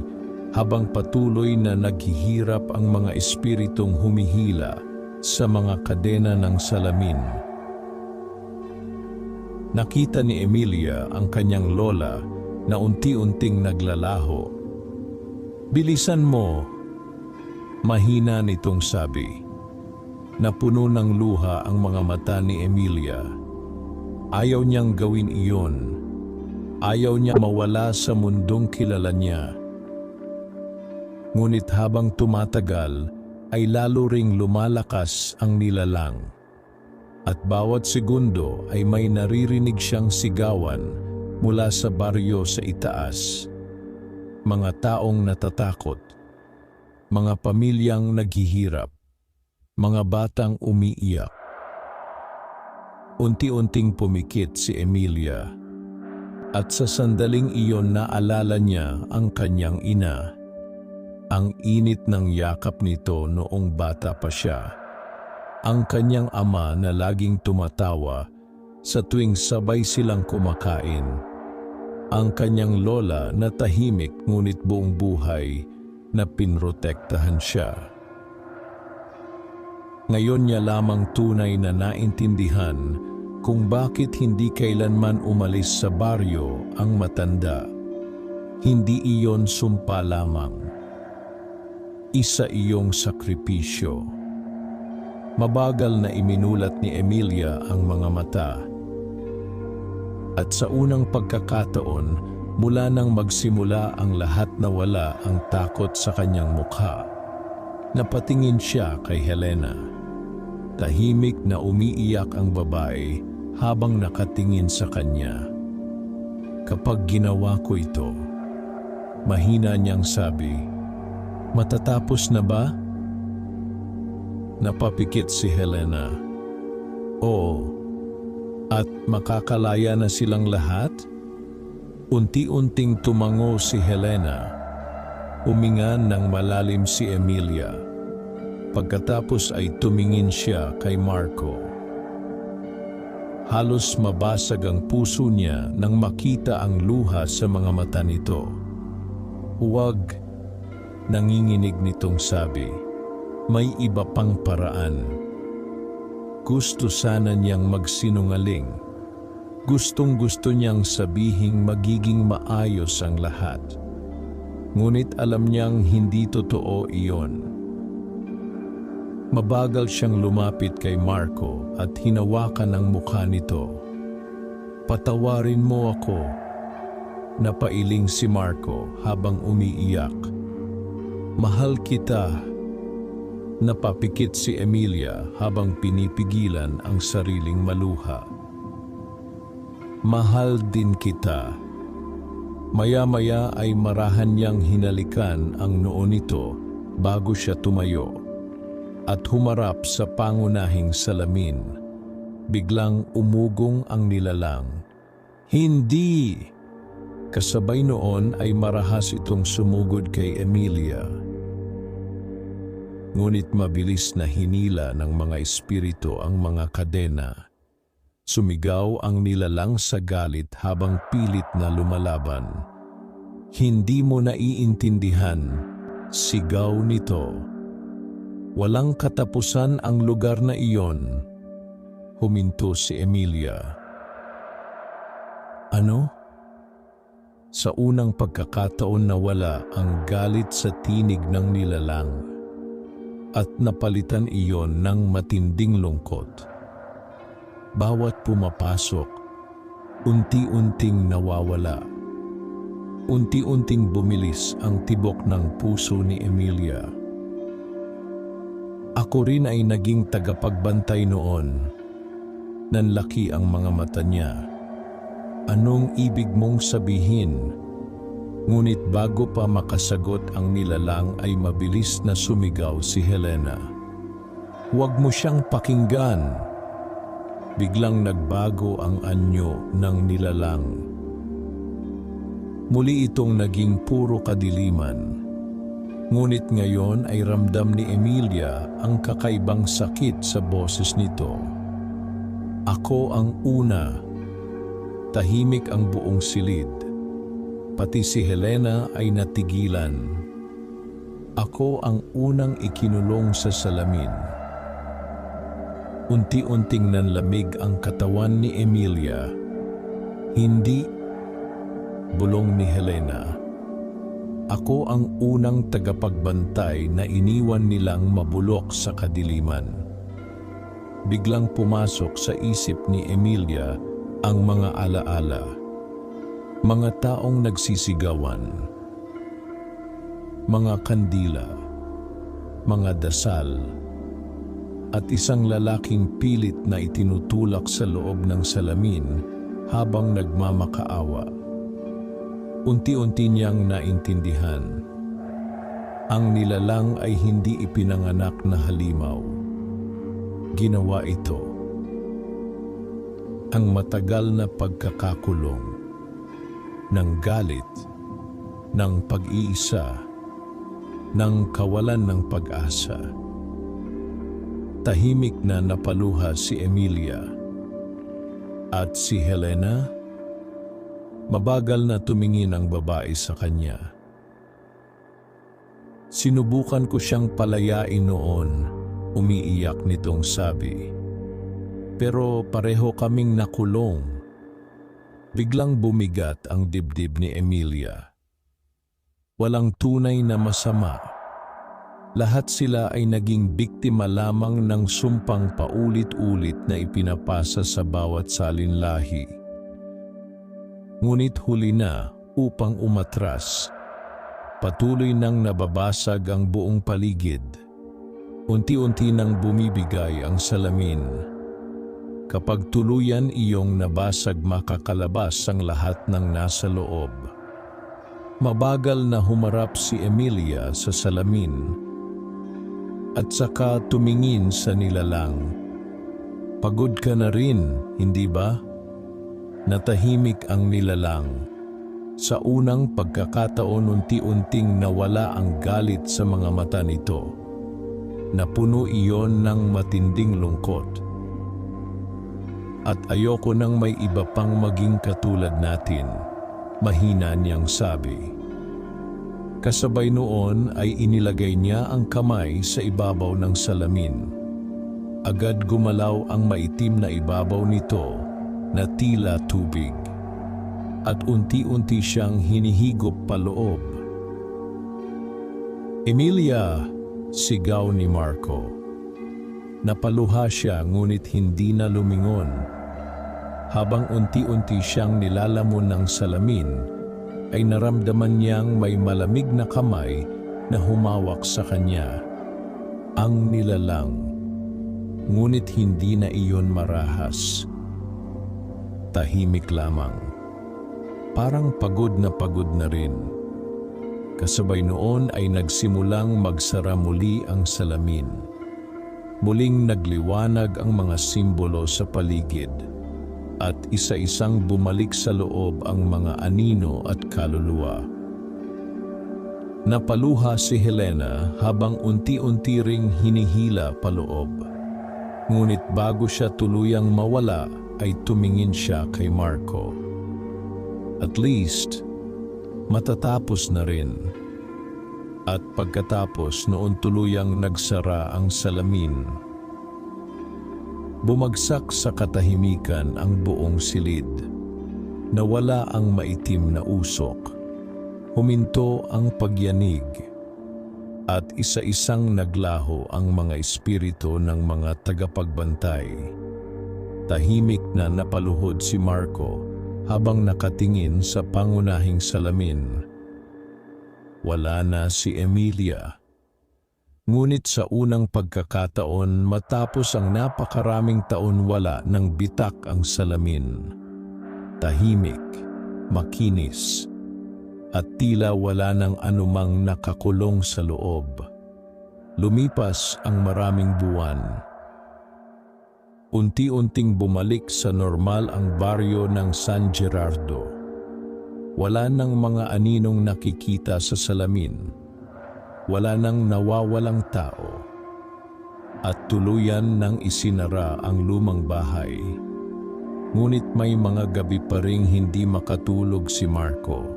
habang patuloy na naghihirap ang mga espiritong humihila sa mga kadena ng salamin. Nakita ni Emilia ang kanyang lola na unti-unting naglalaho. "Bilisan mo!" Mahina nitong sabi. Napuno ng luha ang mga mata ni Emilia. Ayaw niyang gawin iyon. Ayaw niya mawala sa mundong kilala niya. Ngunit habang tumatagal, ay lalo ring lumalakas ang nilalang. At bawat segundo ay may naririnig siyang sigawan mula sa baryo sa itaas. Mga taong natatakot, mga pamilyang naghihirap, mga batang umiiyak. Unti-unting pumikit si Emilia at sa sandaling iyon naalala niya ang kanyang ina. Ang init ng yakap nito noong bata pa siya. Ang kanyang ama na laging tumatawa sa tuwing sabay silang kumakain. Ang kanyang lola na tahimik ngunit buong buhay na pinrotektahan siya. Ngayon niya lamang tunay na naintindihan kung bakit hindi kailanman umalis sa baryo ang matanda. Hindi iyon sumpa lamang. Isa iyong sakripisyo. Mabagal na iminulat ni Emilia ang mga mata. At sa unang pagkakataon, mula nang magsimula ang lahat na wala ang takot sa kanyang mukha. Napatingin siya kay Helena. Tahimik na umiiyak ang babae habang nakatingin sa kanya. "Kapag ginawa ko ito," mahina niyang sabi, "matatapos na ba?" Napapikit si Helena. "Oo, at makakalaya na silang lahat?" Unti-unting tumango si Helena. Huminga ng malalim si Emilia. Pagkatapos ay tumingin siya kay Marco. Halos mabasag ang puso niya nang makita ang luha sa mga mata nito. "Huwag," nanginginig nitong sabi. "May iba pang paraan." Gusto sana niyang magsinungaling. Gustong-gusto niyang sabihing magiging maayos ang lahat. Ngunit alam niyang hindi totoo iyon. Mabagal siyang lumapit kay Marco at hinawakan ang mukha nito. "Patawarin mo ako," napailing si Marco habang umiiyak. "Mahal kita." Napapikit si Emilia habang pinipigilan ang sariling maluha. "Mahal din kita." Maya-maya ay marahan niyang hinalikan ang noo nito bago siya tumayo at humarap sa pangunahing salamin. Biglang umugong ang nilalang. "Hindi!" Kasabay noon ay marahas itong sumugod kay Emilia. Ngunit mabilis na hinila ng mga espiritu ang mga kadena. Sumigaw ang nilalang sa galit habang pilit na lumalaban. "Hindi mo naiintindihan," sigaw nito. "Walang katapusan ang lugar na iyon." Huminto si Emilia. "Ano?" Sa unang pagkakataon nawala ang galit sa tinig ng nilalang at napalitan iyon ng matinding lungkot. Bawat pumapasok, unti-unting nawawala. Unti-unting bumilis ang tibok ng puso ni Emilia. Ako rin ay naging tagapagbantay noon. Nanlaki ang mga mata niya. Anong ibig mong sabihin? Ngunit bago pa makasagot ang nilalang ay mabilis na sumigaw si Helena. Huwag mo siyang pakinggan! Biglang nagbago ang anyo ng nilalang. Muli itong naging puro kadiliman. Ngunit ngayon ay ramdam ni Emilia ang kakaibang sakit sa boses nito. Ako ang una. Tahimik ang buong silid. Pati si Helena ay natigilan. Ako ang unang ikinulong sa salamin. Unti-unting nanlamig ang katawan ni Emilia. Hindi, bulong ni Helena. Ako ang unang tagapagbantay na iniwan nilang mabulok sa kadiliman. Biglang pumasok sa isip ni Emilia ang mga alaala. Mga taong nagsisigawan. Mga kandila. Mga dasal. At isang lalaking pilit na itinutulak sa loob ng salamin habang nagmamakaawa. Unti-unti niyang naintindihan. Ang nilalang ay hindi ipinanganak na halimaw. Ginawa ito. Ang matagal na pagkakakulong ng galit, ng pag-iisa, ng kawalan ng pag-asa. Tahimik na napaluha si Emilia. At si Helena? Mabagal na tumingin ang babae sa kanya. Sinubukan ko siyang palayain noon, umiiyak nitong sabi. Pero pareho kaming nakulong. Biglang bumigat ang dibdib ni Emilia. Walang tunay na masama. Lahat sila ay naging biktima lamang ng sumpang paulit-ulit na ipinapasa sa bawat salinlahi. Ngunit huli na upang umatras. Patuloy nang nababasag ang buong paligid. Unti-unti nang bumibigay ang salamin. Kapag tuluyan iyong nabasag, makakalabas ang lahat ng nasa loob. Mabagal na humarap si Emilia sa salamin. At saka tumingin sa nilalang. Pagod ka na rin, hindi ba? Natahimik ang nilalang. Sa unang pagkakataon, unti-unting nawala ang galit sa mga mata nito. Napuno iyon ng matinding lungkot. At ayoko nang may iba pang maging katulad natin, mahina niyang sabi. Kasabay noon ay inilagay niya ang kamay sa ibabaw ng salamin. Agad gumalaw ang maitim na ibabaw nito na tila tubig. At unti-unti siyang hinihigop paloob. Emilia, sigaw ni Marco. Napaluha siya ngunit hindi na lumingon. Habang unti-unti siyang nilalamon ng salamin, ay naramdaman niyang may malamig na kamay na humawak sa kanya. Ang nilalang, ngunit hindi na iyon marahas. Tahimik lamang. Parang pagod na rin. Kasabay noon ay nagsimulang magsara muli ang salamin. Muling nagliwanag ang mga simbolo sa paligid. At isa-isang bumalik sa loob ang mga anino at kaluluwa. Napaluha si Helena habang unti-unti ring hinihila paloob. Ngunit bago siya tuluyang mawala ay tumingin siya kay Marco. At least, matatapos na rin. At pagkatapos noon tuluyang nagsara ang salamin. Bumagsak sa katahimikan ang buong silid. Nawala ang maitim na usok. Huminto ang pagyanig. At isa-isang naglaho ang mga espiritu ng mga tagapagbantay. Tahimik na napaluhod si Marco habang nakatingin sa pangunahing salamin. Wala na si Emilia. Ngunit sa unang pagkakataon matapos ang napakaraming taon wala nang bitak ang salamin. Tahimik, makinis, at tila wala nang anumang nakakulong sa loob. Lumipas ang maraming buwan. Unti-unting bumalik sa normal ang baryo ng San Gerardo. Wala nang mga aninong nakikita sa salamin. Wala nang nawawalang tao. At tuluyan nang isinara ang lumang bahay. Ngunit may mga gabi pa ring hindi makatulog si Marco.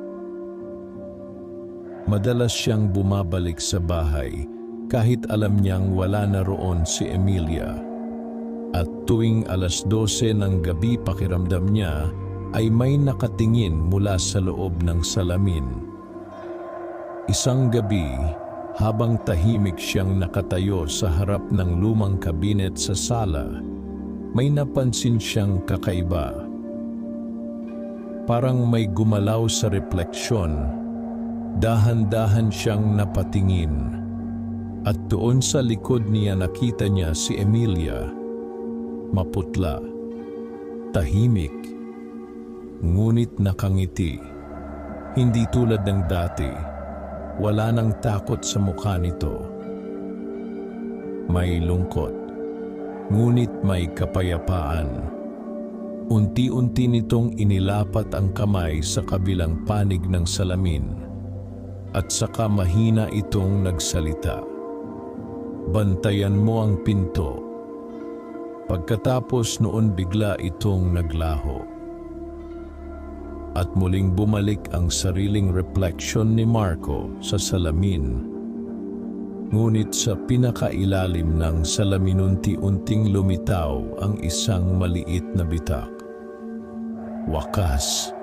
Madalas siyang bumabalik sa bahay kahit alam niyang wala na roon si Emilia. At tuwing 12:00 ng gabi pakiramdam niya ay may nakatingin mula sa loob ng salamin. Isang gabi, habang tahimik siyang nakatayo sa harap ng lumang kabinet sa sala, may napansin siyang kakaiba. Parang may gumalaw sa refleksyon, dahan-dahan siyang napatingin. At doon sa likod niya nakita niya si Emilia. Maputla, tahimik, ngunit nakangiti. Hindi tulad ng dati, wala nang takot sa mukha nito. May lungkot, ngunit may kapayapaan. Unti-unti nitong inilapat ang kamay sa kabilang panig ng salamin, at saka mahina itong nagsalita. Bantayan mo ang pinto. Pagkatapos noon bigla itong naglaho. At muling bumalik ang sariling refleksyon ni Marco sa salamin. Ngunit sa pinakailalim ng salamin unti-unting lumitaw ang isang maliit na bitak. Wakas,